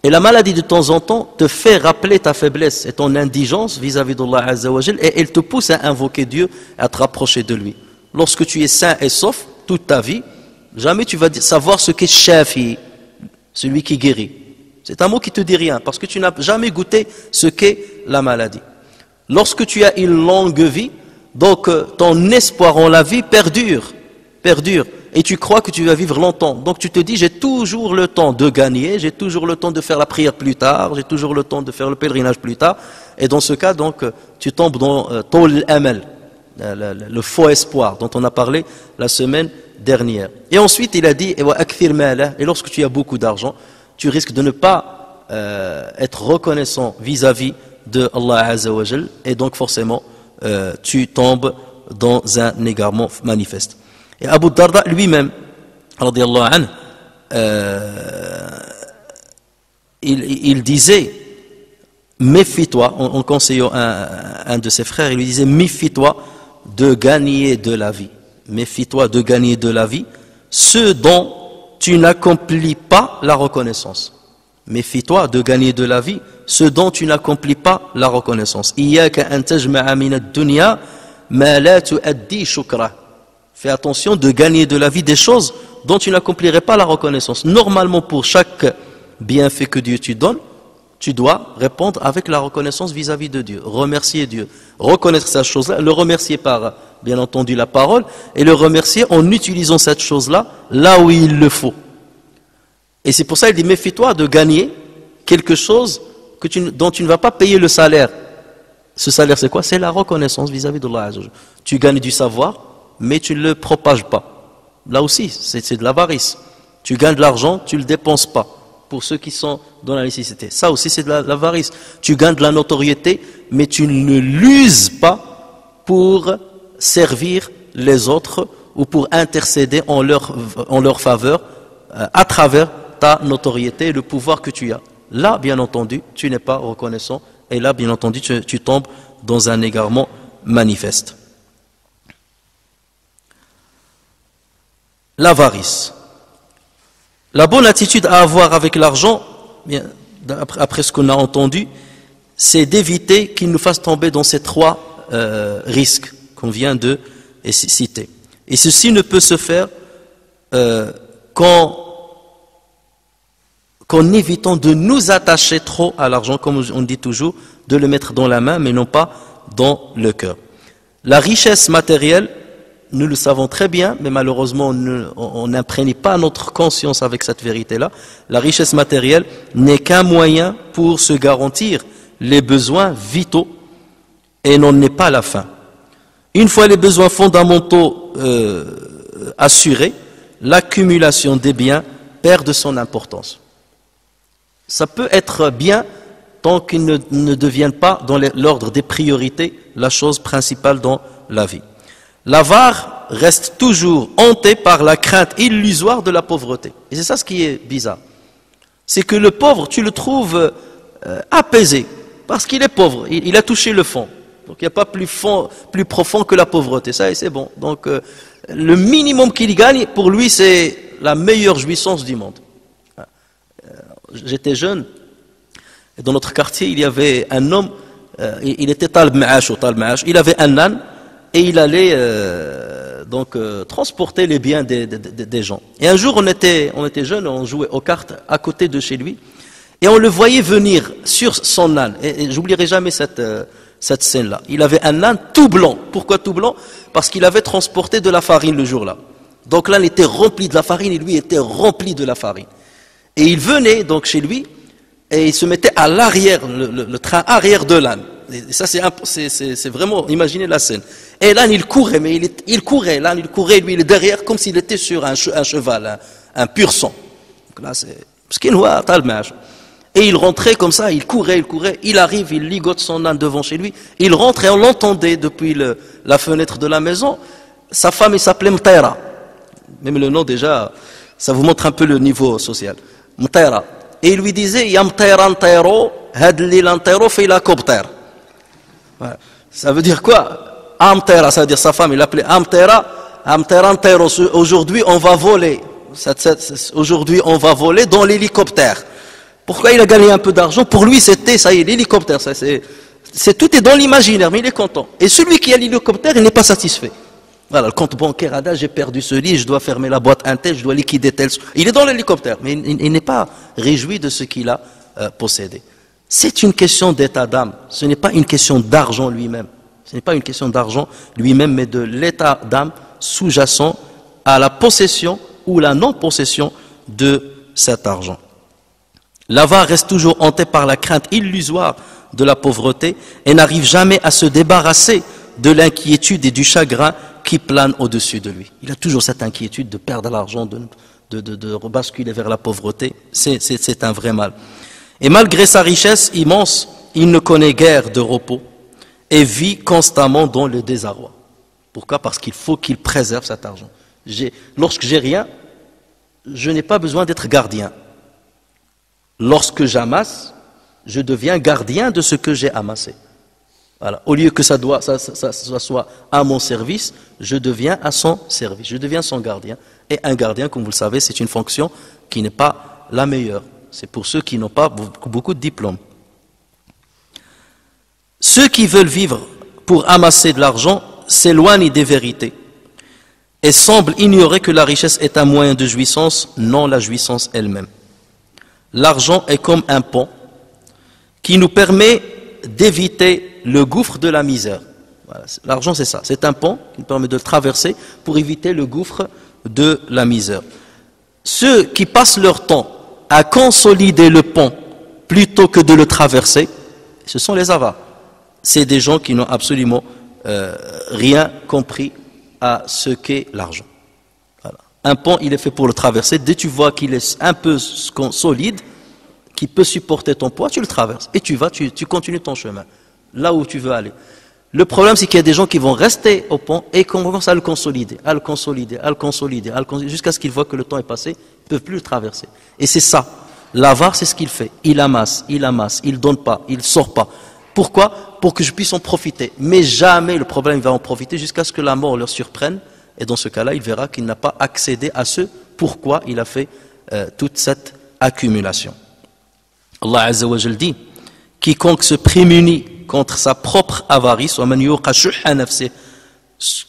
Et la maladie de temps en temps te fait rappeler ta faiblesse et ton indigence vis-à-vis d'Allah Azza wa Jal, et elle te pousse à invoquer Dieu, à te rapprocher de lui. Lorsque tu es sain et sauf toute ta vie, jamais tu vas savoir ce qu'est Shafi, celui qui guérit. C'est un mot qui te dit rien, parce que tu n'as jamais goûté ce qu'est la maladie. Lorsque tu as une longue vie, donc ton espoir en la vie perdure, et tu crois que tu vas vivre longtemps. Donc tu te dis, j'ai toujours le temps de gagner, j'ai toujours le temps de faire la prière plus tard, j'ai toujours le temps de faire le pèlerinage plus tard. Et dans ce cas, donc, tu tombes dans Tol Amal, le faux espoir dont on a parlé la semaine dernière. Et ensuite, il a dit, et lorsque tu as beaucoup d'argent, tu risques de ne pas être reconnaissant vis-à-vis de Allah Azza wa Jal, et donc forcément, tu tombes dans un égarement manifeste. Et Abu Darda lui-même, radiyallahu anhu, il disait, méfie-toi, en conseillant un de ses frères, il lui disait, méfie-toi de gagner de la vie. Méfie-toi de gagner de la vie, ce dont tu n'accomplis pas la reconnaissance. Méfie-toi de gagner de la vie, ce dont tu n'accomplis pas la reconnaissance. Iyaka an tajma'a min ad-dunya ma la tu'addi shukra. Fais attention de gagner de la vie des choses dont tu n'accomplirais pas la reconnaissance. Normalement, pour chaque bienfait que Dieu te donne, tu dois répondre avec la reconnaissance vis-à-vis de Dieu. Remercier Dieu. Reconnaître cette chose-là, le remercier par, bien entendu, la parole, et le remercier en utilisant cette chose-là, là où il le faut. Et c'est pour ça qu'il dit, méfie-toi de gagner quelque chose dont tu ne vas pas payer le salaire. Ce salaire, c'est quoi? C'est la reconnaissance vis-à-vis d'Allah Azza wa Jalla. Tu gagnes du savoir, mais tu ne le propages pas. Là aussi, c'est de l'avarice. Tu gagnes de l'argent, tu ne le dépenses pas. Pour ceux qui sont dans la nécessité. Ça aussi, c'est de l'avarice. Tu gagnes de la notoriété, mais tu ne l'uses pas pour servir les autres ou pour intercéder en leur faveur à travers ta notoriété et le pouvoir que tu as. Là, bien entendu, tu n'es pas reconnaissant et là, bien entendu, tu tombes dans un égarement manifeste. L'avarice. La bonne attitude à avoir avec l'argent, après ce qu'on a entendu, c'est d'éviter qu'il nous fasse tomber dans ces trois risques qu'on vient de citer. Et ceci ne peut se faire qu'en évitant de nous attacher trop à l'argent, comme on dit toujours, de le mettre dans la main, mais non pas dans le cœur. La richesse matérielle, nous le savons très bien, mais malheureusement on n'imprègne pas notre conscience avec cette vérité-là. La richesse matérielle n'est qu'un moyen pour se garantir les besoins vitaux et n'en est pas la fin. Une fois les besoins fondamentaux assurés, l'accumulation des biens perd de son importance. Ça peut être bien tant qu'il ne devienne pas dans l'ordre des priorités la chose principale dans la vie. L'avare reste toujours hanté par la crainte illusoire de la pauvreté. Et c'est ça ce qui est bizarre. C'est que le pauvre, tu le trouves apaisé, parce qu'il est pauvre, il a touché le fond. Donc il n'y a pas plus profond que la pauvreté, ça et c'est bon. Donc le minimum qu'il gagne, pour lui, c'est la meilleure jouissance du monde. J'étais jeune, et dans notre quartier, il y avait un homme, il était talb ma'ash, il avait un âne, et il allait transporter les biens des gens. Et un jour, on était jeunes, on jouait aux cartes à côté de chez lui, et on le voyait venir sur son âne. Et j'oublierai jamais cette scène-là. Il avait un âne tout blanc. Pourquoi tout blanc? Parce qu'il avait transporté de la farine le jour-là. Donc l'âne était rempli de la farine et lui était rempli de la farine. Et il venait donc chez lui et il se mettait à l'arrière, le train arrière de l'âne. Et ça c'est vraiment, imaginez la scène. Et l'âne il courait, mais il courait, lui il est derrière comme s'il était sur un cheval, un pur sang. Donc là c'est ce qu'il voit talmage. Et il rentrait comme ça, il courait, il arrive, il ligote son âne devant chez lui, il rentre et on l'entendait depuis la fenêtre de la maison. Sa femme il s'appelait Mtaira. Même le nom déjà, ça vous montre un peu le niveau social. Mtaira. Et il lui disait, Ya Mtaira Ntairo, hadli l'Antairo fait la copter. Ça veut dire quoi? Amtera, ça veut dire sa femme, il l'appelait Amtera Ntairo. Aujourd'hui on va voler. Aujourd'hui on va voler dans l'hélicoptère. Pourquoi il a gagné un peu d'argent? Pour lui c'était, ça y est, l'hélicoptère. Tout est dans l'imaginaire, mais il est content. Et celui qui a l'hélicoptère, il n'est pas satisfait. Voilà, le compte bancaire, j'ai perdu ce lit, je dois fermer la boîte Intel, je dois liquider tel. Il est dans l'hélicoptère, mais il n'est pas réjoui de ce qu'il a possédé. C'est une question d'état d'âme, ce n'est pas une question d'argent lui-même. Ce n'est pas une question d'argent lui-même, mais de l'état d'âme sous-jacent à la possession ou la non-possession de cet argent. L'avare reste toujours hanté par la crainte illusoire de la pauvreté et n'arrive jamais à se débarrasser de l'inquiétude et du chagrin qui plane au-dessus de lui. Il a toujours cette inquiétude de perdre l'argent, de rebasculer vers la pauvreté. C'est un vrai mal. Et malgré sa richesse immense, il ne connaît guère de repos et vit constamment dans le désarroi. Pourquoi? Parce qu'il faut qu'il préserve cet argent. Lorsque j'ai rien, je n'ai pas besoin d'être gardien. Lorsque j'amasse, je deviens gardien de ce que j'ai amassé. Voilà. Au lieu que ça soit à mon service, je deviens à son service. Je deviens son gardien. Et un gardien, comme vous le savez, c'est une fonction qui n'est pas la meilleure. C'est pour ceux qui n'ont pas beaucoup de diplômes. Ceux qui veulent vivre pour amasser de l'argent s'éloignent des vérités et semblent ignorer que la richesse est un moyen de jouissance, non la jouissance elle-même. L'argent est comme un pont qui nous permet d'éviter le gouffre de la misère. Voilà, l'argent c'est ça, c'est un pont qui nous permet de le traverser pour éviter le gouffre de la misère. Ceux qui passent leur temps à consolider le pont plutôt que de le traverser, ce sont les avares. c'est des gens qui n'ont absolument rien compris à ce qu'est l'argent. Voilà. Un pont, il est fait pour le traverser. Dès que tu vois qu'il est un peu solide, qui peut supporter ton poids, tu le traverses. Et tu vas, tu continues ton chemin, là où tu veux aller. Le problème, c'est qu'il y a des gens qui vont rester au pont et qu'on commence à le consolider, jusqu'à ce qu'ils voient que le temps est passé, ils ne peuvent plus le traverser. Et c'est ça. L'avare, c'est ce qu'il fait. Il amasse, il ne donne pas, il ne sort pas. Pourquoi? Pour que je puisse en profiter. Mais jamais le problème va en profiter jusqu'à ce que la mort leur surprenne. Et dans ce cas-là, il verra qu'il n'a pas accédé à ce pourquoi il a fait toute cette accumulation. Allah Azza wa Jal dit, quiconque se prémunit contre sa propre avarice,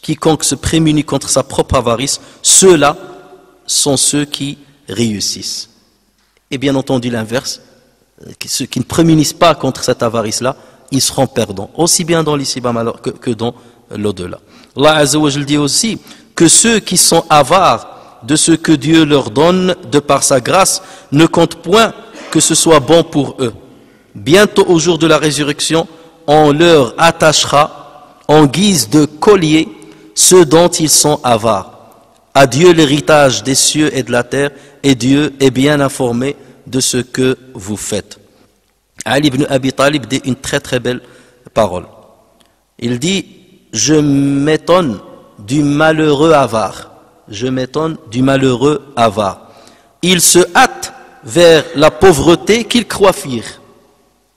quiconque se prémunit contre sa propre avarice, ceux-là sont ceux qui réussissent. Et bien entendu l'inverse, ceux qui ne prémunissent pas contre cette avarice-là, ils seront perdants, aussi bien dans l'ici-bas que dans l'au-delà. Allah Azza wa Jal dit aussi que ceux qui sont avares de ce que Dieu leur donne de par sa grâce ne comptent point que ce soit bon pour eux. Bientôt au jour de la résurrection, on leur attachera en guise de collier ceux dont ils sont avares. À Dieu l'héritage des cieux et de la terre, et Dieu est bien informé de ce que vous faites. Ali ibn Abi Talib dit une très très belle parole. Il dit, je m'étonne du malheureux avare. Je m'étonne du malheureux avare. Il se hâte vers la pauvreté qu'il croit fuir.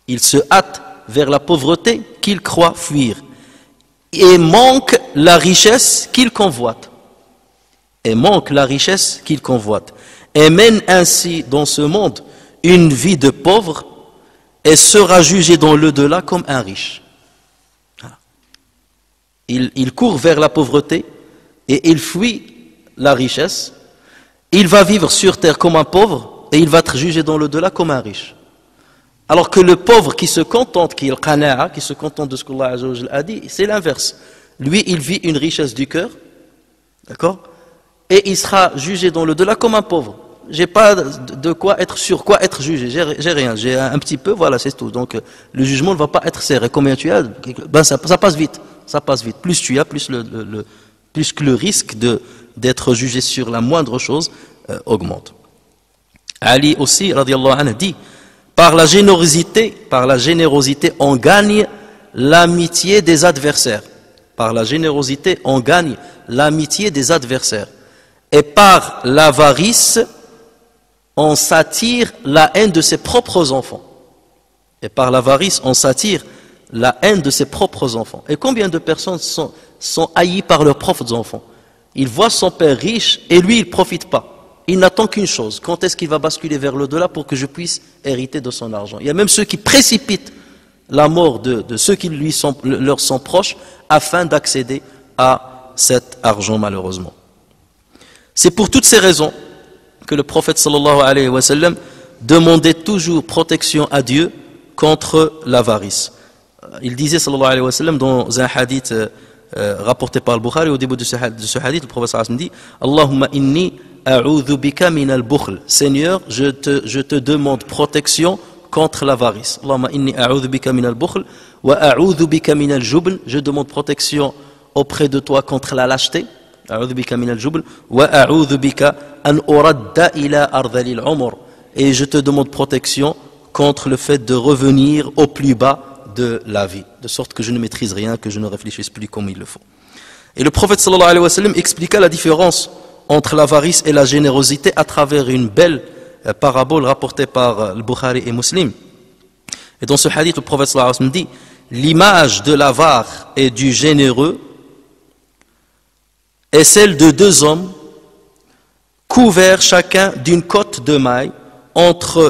Il se hâte vers la pauvreté qu'il croit fuir. Et manque la richesse qu'il convoite. Et manque la richesse qu'il convoite. Et mène ainsi dans ce monde une vie de pauvre et sera jugé dans l'au-delà comme un riche. Il court vers la pauvreté et il fuit la richesse. Il va vivre sur terre comme un pauvre et il va être jugé dans l'au-delà comme un riche. Alors que le pauvre qui se contente, qui est le qana'a, qui se contente de ce qu'Allah Azza wa Jal a dit, c'est l'inverse. Lui, il vit une richesse du cœur, d'accord? Et il sera jugé dans l'au-delà comme un pauvre. J'ai pas de quoi être sur quoi être jugé, j'ai rien, j'ai un petit peu, voilà, c'est tout. Donc le jugement ne va pas être serré. Combien tu as? Ben, ça passe vite, ça passe vite. Plus tu as, plus que le risque d'être jugé sur la moindre chose augmente. Ali aussi, radiyallahu anhu, dit, par la générosité, on gagne l'amitié des adversaires. Par la générosité, on gagne l'amitié des adversaires. Et par l'avarice, on s'attire la haine de ses propres enfants. Et par l'avarice, on s'attire la haine de ses propres enfants. Et combien de personnes sont haïes par leurs propres enfants? Il voit son père riche et lui, il ne profite pas. Il n'attend qu'une chose. Quand est-ce qu'il va basculer vers l'au-delà pour que je puisse hériter de son argent? Il y a même ceux qui précipitent la mort de ceux qui leur sont proches afin d'accéder à cet argent malheureusement. C'est pour toutes ces raisons que le prophète sallallahu alayhi wa sallam demandait toujours protection à Dieu contre l'avarice. Il disait sallallahu alayhi wa sallam dans un hadith rapporté par le Bukhari, au début de ce hadith, le prophète sallallahu alayhi wa sallam dit Allahumma inni a'udhu bika min al-bukhl. Seigneur, je te demande protection contre l'avarice. Allahumma inni a'udhu bika min al-bukhl wa a'udhu bika min al-jubn. Je demande protection auprès de toi contre la lâcheté. A'udhu bika min al-jubn wa a'udhu bika an uradda ila ardhil umr. Et je te demande protection contre le fait de revenir au plus bas de la vie, de sorte que je ne maîtrise rien, que je ne réfléchisse plus comme il le faut. Et le prophète sallallahu alayhi wa sallam expliqua la différence entre l'avarice et la générosité à travers une belle parabole rapportée par le Bukhari et Muslim. Et dans ce hadith, le prophète sallallahu alayhi wa sallam dit l'image de l'avare et du généreux est celle de deux hommes couverts chacun d'une cotte de mailles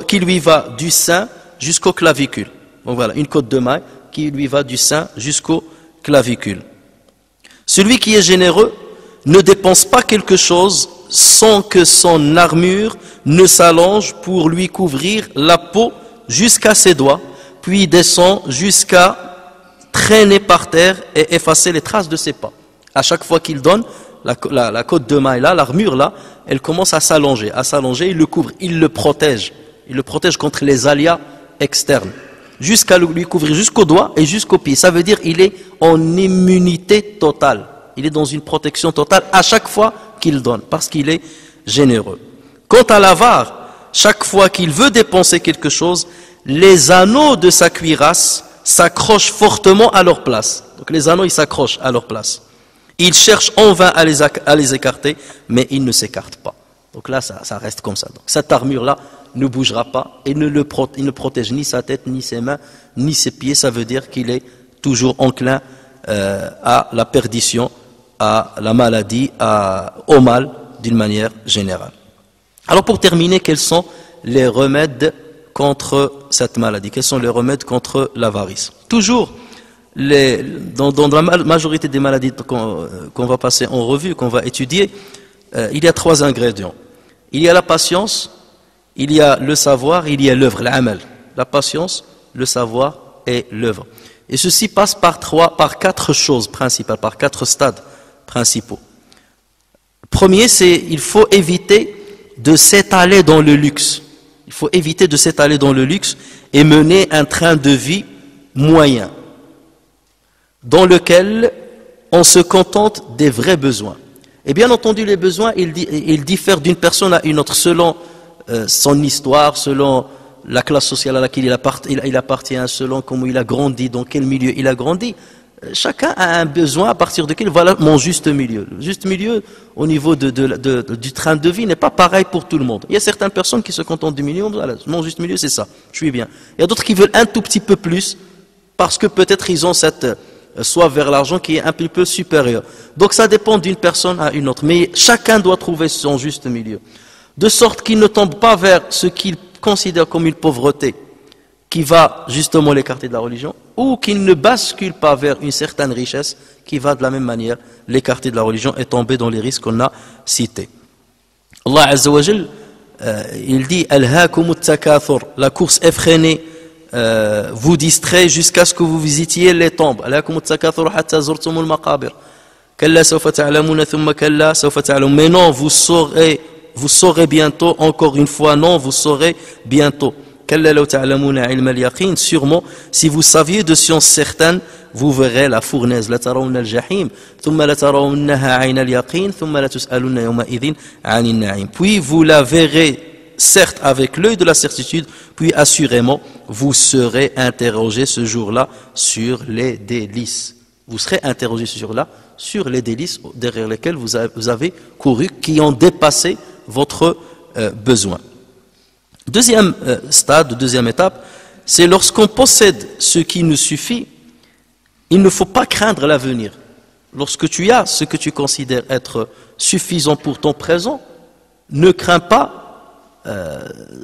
qui lui va du sein jusqu'au clavicule. Donc voilà, une cotte de mailles qui lui va du sein jusqu'au clavicule. Celui qui est généreux ne dépense pas quelque chose sans que son armure ne s'allonge pour lui couvrir la peau jusqu'à ses doigts, puis descend jusqu'à traîner par terre et effacer les traces de ses pas. À chaque fois qu'il donne, la cotte de maille là, l'armure là, elle commence à s'allonger, il le couvre, il le protège contre les aléas externes, jusqu'à lui couvrir jusqu'au doigt et jusqu'au pied. Ça veut dire qu'il est en immunité totale. Il est dans une protection totale à chaque fois qu'il donne, parce qu'il est généreux. Quant à l'avare, chaque fois qu'il veut dépenser quelque chose, les anneaux de sa cuirasse s'accrochent fortement à leur place. Donc les anneaux, ils s'accrochent à leur place. Il cherche en vain à les écarter, mais il ne s'écarte pas. Donc là, ça reste comme ça. Donc cette armure-là ne bougera pas et il ne protège ni sa tête, ni ses mains, ni ses pieds. Ça veut dire qu'il est toujours enclin à la perdition, à la maladie, au mal d'une manière générale. Alors pour terminer, quels sont les remèdes contre cette maladie? Quels sont les remèdes contre l'avarice? Toujours, dans la majorité des maladies qu'on va passer en revue, qu'on va étudier, il y a 3 ingrédients. Il y a la patience, il y a le savoir, il y a l'œuvre, l'amal. La patience, le savoir et l'œuvre. Et ceci passe par 4 choses principales, par 4 stades principaux. Le premier, c'est il faut éviter de s'étaler dans le luxe. Il faut éviter de s'étaler dans le luxe et mener un train de vie moyen, dans lequel on se contente des vrais besoins. Et bien entendu, les besoins, ils diffèrent d'une personne à une autre, selon son histoire, selon la classe sociale à laquelle il appartient, selon comment il a grandi, dans quel milieu il a grandi. Chacun a un besoin à partir duquel, voilà mon juste milieu. Le juste milieu, au niveau du train de vie, n'est pas pareil pour tout le monde. Il y a certaines personnes qui se contentent du milieu, voilà, mon juste milieu c'est ça, je suis bien. Il y a d'autres qui veulent un tout petit peu plus, parce que peut-être ils ont cette soif vers l'argent qui est un petit peu supérieure. Donc ça dépend d'une personne à une autre, mais chacun doit trouver son juste milieu. De sorte qu'il ne tombe pas vers ce qu'il considère comme une pauvreté, qui va justement l'écarter de la religion, ou qu'il ne bascule pas vers une certaine richesse qui va de la même manière l'écarter de la religion et tomber dans les risques qu'on a cités. Allah Azza wa Jal, il dit Alhaakumut takathur, la course effrénée vous distrait jusqu'à ce que vous visitiez les tombes. Alhaakumut takathur hatta zurtumul maqabir. Kalla sawfa ta'lamuna thumma kalla sawfa ta'lamun. Mais non, vous saurez bientôt, encore une fois, non, vous saurez bientôt. Sûrement, si vous saviez de science certaine, vous verrez la fournaise. Puis vous la verrez, certes avec l'œil de la certitude, puis assurément, vous serez interrogé ce jour-là sur les délices. Vous serez interrogé ce jour-là sur les délices derrière lesquelles vous avez couru, qui ont dépassé votre besoin. Deuxième stade, deuxième étape, c'est lorsqu'on possède ce qui nous suffit, il ne faut pas craindre l'avenir. Lorsque tu as ce que tu considères être suffisant pour ton présent, ne crains pas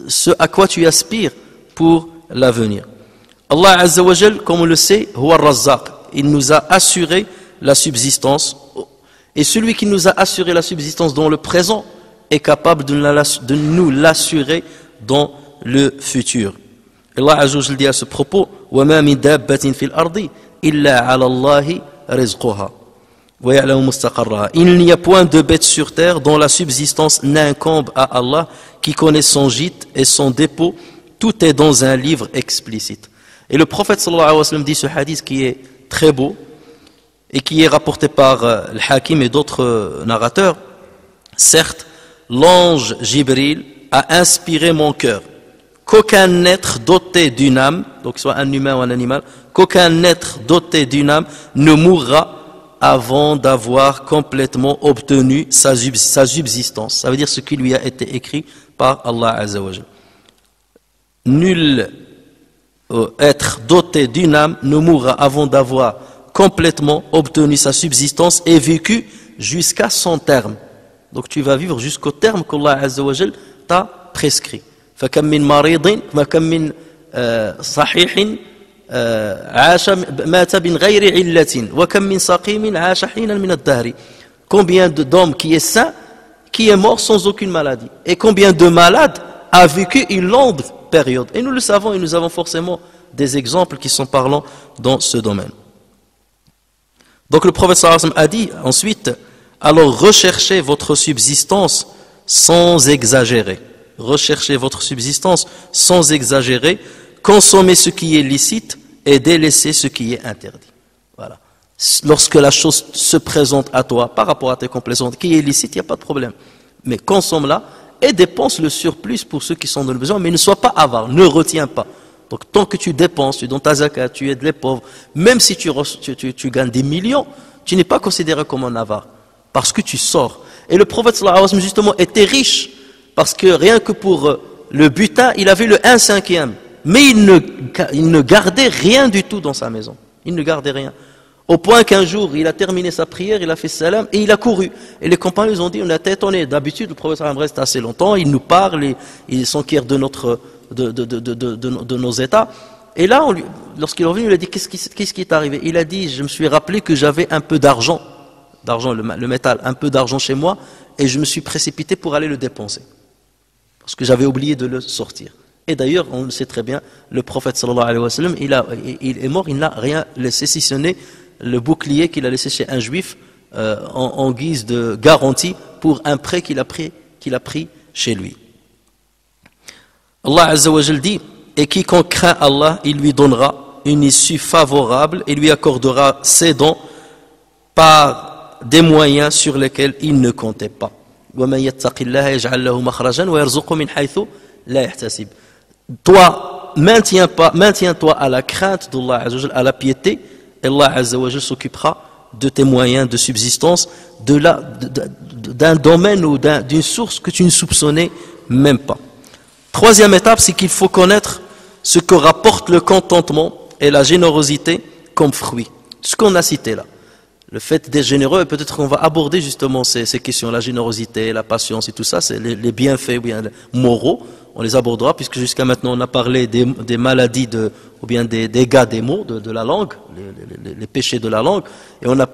ce à quoi tu aspires pour l'avenir. Allah Azza wa Jal, comme on le sait, Huwa Razzaq, il nous a assuré la subsistance, et celui qui nous a assuré la subsistance dans le présent est capable de nous l'assurer dans le futur. Allah Azza wa Jal dit à ce propos وَمَا مِن دَابَّةٍ فِي الْأَرْضِ إِلَّا عَلَى اللَّهِ رِزْقُهَا وَيَعْلَمُ مُسْتَقَرَّهَا. Il n'y a point de bête sur terre dont la subsistance n'incombe à Allah, qui connaît son gîte et son dépôt. Tout est dans un livre explicite. Et le prophète sallallahu alayhi wa sallam dit ce hadith qui est très beau et qui est rapporté par le Hakim et d'autres narrateurs. Certes, l'ange Jibril a inspiré mon cœur qu'aucun être doté d'une âme, donc soit un humain ou un animal, qu'aucun être doté d'une âme ne mourra avant d'avoir complètement obtenu sa subsistance. Ça veut dire ce qui lui a été écrit par Allah Azza wa Jal. Nul être doté d'une âme ne mourra avant d'avoir complètement obtenu sa subsistance et vécu jusqu'à son terme. Donc tu vas vivre jusqu'au terme qu'Allah Azza wa Jal t'a prescrit. فكم من مريض وكم من صحيح عاش مات من غير علة وكم من سقيم عاش حينا من الدهر. Combien d'hommes qui est sain, qui est mort sans aucune maladie, et combien de malades a vécu une longue période. Et nous le savons, et nous avons forcément des exemples qui sont parlants dans ce domaine. Donc le prophète sallallahu alayhi wa sallam a dit ensuite, alors recherchez votre subsistance sans exagérer. Recherchez votre subsistance sans exagérer, consommer ce qui est licite et délaisser ce qui est interdit. Voilà. Lorsque la chose se présente à toi par rapport à tes complaisances, qui est licite, il n'y a pas de problème. Mais consomme-la et dépense le surplus pour ceux qui sont dans le besoin, mais ne sois pas avare, ne retiens pas. Donc tant que tu dépenses, tu donnes ta zakat, tu aides les pauvres, même si tu gagnes des millions, tu n'es pas considéré comme un avare, parce que tu sors. Et le prophète sallallahu alayhi wa sallam justement était riche, parce que rien que pour le butin, il avait le 1/5, mais il ne gardait rien du tout dans sa maison. Il ne gardait rien. Au point qu'un jour, il a terminé sa prière, il a fait salam et il a couru. Et les compagnons ils ont dit, on a été étonnés. D'habitude, le prophète sallallahu alayhi wa sallam reste assez longtemps, il nous parle, il s'enquiert de nos états. Et là, lorsqu'il est revenu, il lui a dit, qu'est-ce qui est arrivé? Il a dit, je me suis rappelé que j'avais un peu d'argent, le métal, un peu d'argent chez moi, et je me suis précipité pour aller le dépenser. Parce que j'avais oublié de le sortir. Et d'ailleurs, on le sait très bien, le prophète sallallahu alayhi wa sallam, il est mort, il n'a rien laissé, si ce n'est le bouclier qu'il a laissé chez un juif en guise de garantie pour un prêt qu'il a pris chez lui. Allah Azza wa Jal dit, et quiconque craint Allah, il lui donnera une issue favorable et lui accordera ses dons par des moyens sur lesquels il ne comptait pas. Toi, maintiens-toi à la crainte d'Allah Azza wa Jal, à la piété, et Allah Azza wa Jal s'occupera de tes moyens de subsistance, d'un domaine ou d'une source que tu ne soupçonnais même pas. Troisième étape, c'est qu'il faut connaître ce que rapporte le contentement et la générosité comme fruit. Ce qu'on a cité là. Le fait d'être généreux, et peut-être qu'on va aborder justement ces questions, la générosité, la patience et tout ça, c'est les bienfaits ou bien moraux, on les abordera, puisque jusqu'à maintenant on a parlé des maladies ou bien des dégâts des mots, de la langue, les péchés de la langue, et on a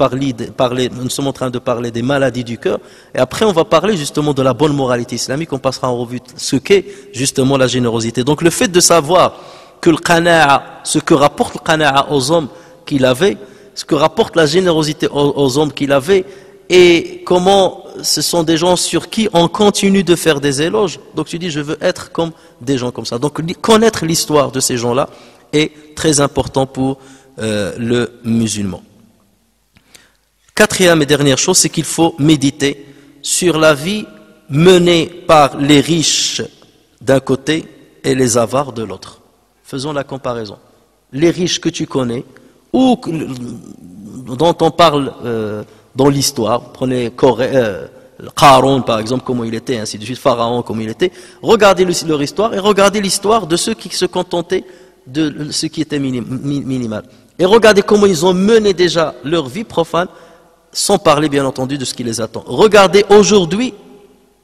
nous sommes en train de parler des maladies du cœur, et après on va parler justement de la bonne moralité islamique, on passera en revue ce qu'est justement la générosité. Donc le fait de savoir que le qana'a, ce que rapporte le qana'a aux hommes qu'il avait, ce que rapporte la générosité aux hommes qu'il avait, et comment ce sont des gens sur qui on continue de faire des éloges. Donc tu dis, je veux être comme des gens comme ça. Donc connaître l'histoire de ces gens-là est très important pour le musulman. Quatrième et dernière chose, c'est qu'il faut méditer sur la vie menée par les riches d'un côté et les avares de l'autre. Faisons la comparaison. Les riches que tu connais, ou dont on parle dans l'histoire, prenez Qarun par exemple, comment il était, ainsi de suite, Pharaon, comment il était, regardez leur histoire et regardez l'histoire de ceux qui se contentaient de ce qui était minimal. Et regardez comment ils ont mené déjà leur vie profane, sans parler bien entendu de ce qui les attend. Regardez aujourd'hui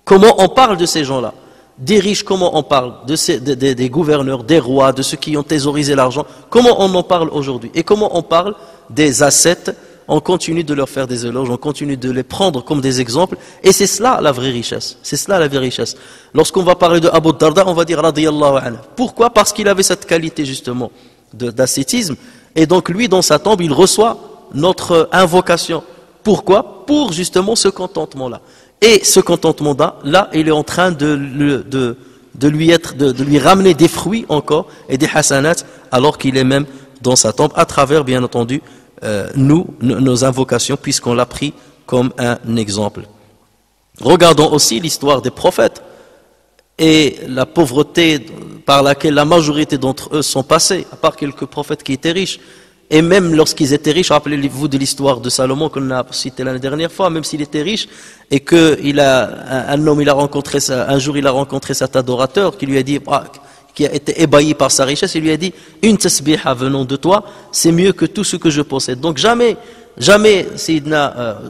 comment on parle de ces gens-là. Des riches, comment on parle des gouverneurs, des rois, de ceux qui ont thésaurisé l'argent, comment on en parle aujourd'hui? Et comment on parle des ascètes? On continue de leur faire des éloges, on continue de les prendre comme des exemples, et c'est cela la vraie richesse. C'est cela la vraie richesse. Lorsqu'on va parler de Abu Darda, on va dire radiyallahu anhu. Pourquoi? Parce qu'il avait cette qualité justement d'ascétisme, et donc lui dans sa tombe, il reçoit notre invocation. Pourquoi? Pour justement ce contentement-là. Et ce contentement-là, il est en train de lui ramener des fruits encore et des hasanats, alors qu'il est même dans sa tombe, à travers, bien entendu, nos invocations, puisqu'on l'a pris comme un exemple. Regardons aussi l'histoire des prophètes et la pauvreté par laquelle la majorité d'entre eux sont passés, à part quelques prophètes qui étaient riches. Et même lorsqu'ils étaient riches, rappelez-vous de l'histoire de Salomon qu'on a cité l'année dernière fois, même s'il était riche, et que un jour il a rencontré cet adorateur qui lui a dit, qui a été ébahi par sa richesse, il lui a dit, une tasbiha venant de toi, c'est mieux que tout ce que je possède. Donc jamais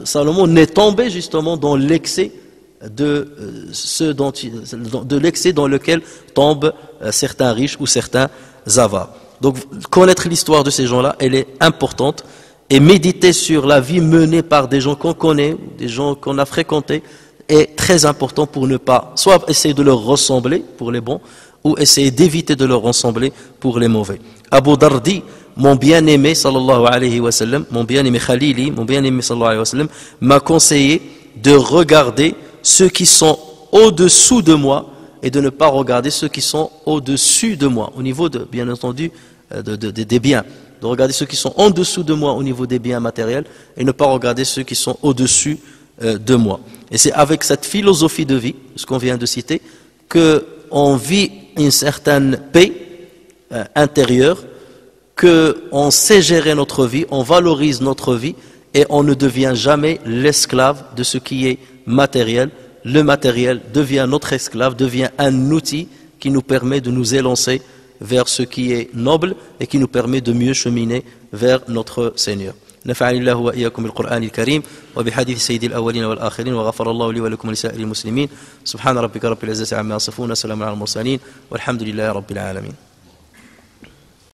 Salomon n'est tombé justement dans l'excès de l'excès dans lequel tombent certains riches ou certains avares. Donc connaître l'histoire de ces gens-là, elle est importante, et méditer sur la vie menée par des gens qu'on connaît, des gens qu'on a fréquentés, est très important pour ne pas soit essayer de leur ressembler pour les bons, ou essayer d'éviter de leur ressembler pour les mauvais. Abu Dardi, mon bien-aimé sallallahu alayhi wa sallam, mon bien-aimé Khalili, mon bien-aimé sallallahu alayhi wa sallam, m'a conseillé de regarder ceux qui sont au-dessous de moi et de ne pas regarder ceux qui sont au-dessus de moi, au niveau de, bien entendu, des biens. De regarder ceux qui sont en dessous de moi au niveau des biens matériels et ne pas regarder ceux qui sont au-dessus de moi. Et c'est avec cette philosophie de vie, ce qu'on vient de citer, qu'on vit une certaine paix intérieure, qu'on sait gérer notre vie, on valorise notre vie et on ne devient jamais l'esclave de ce qui est matériel. Le matériel devient notre esclave, devient un outil qui nous permet de nous élancer vers ce qui est noble et qui nous permet de mieux cheminer vers notre Seigneur. نفعني الله وإياكم بالقرآن الكريم وبحديث سيد الأولين والآخرين وغفر الله لي ولكم ولسائر المسلمين سبحان ربك رب العزة عما يصفون وسلام على المرسلين والحمد لله رب العالمين.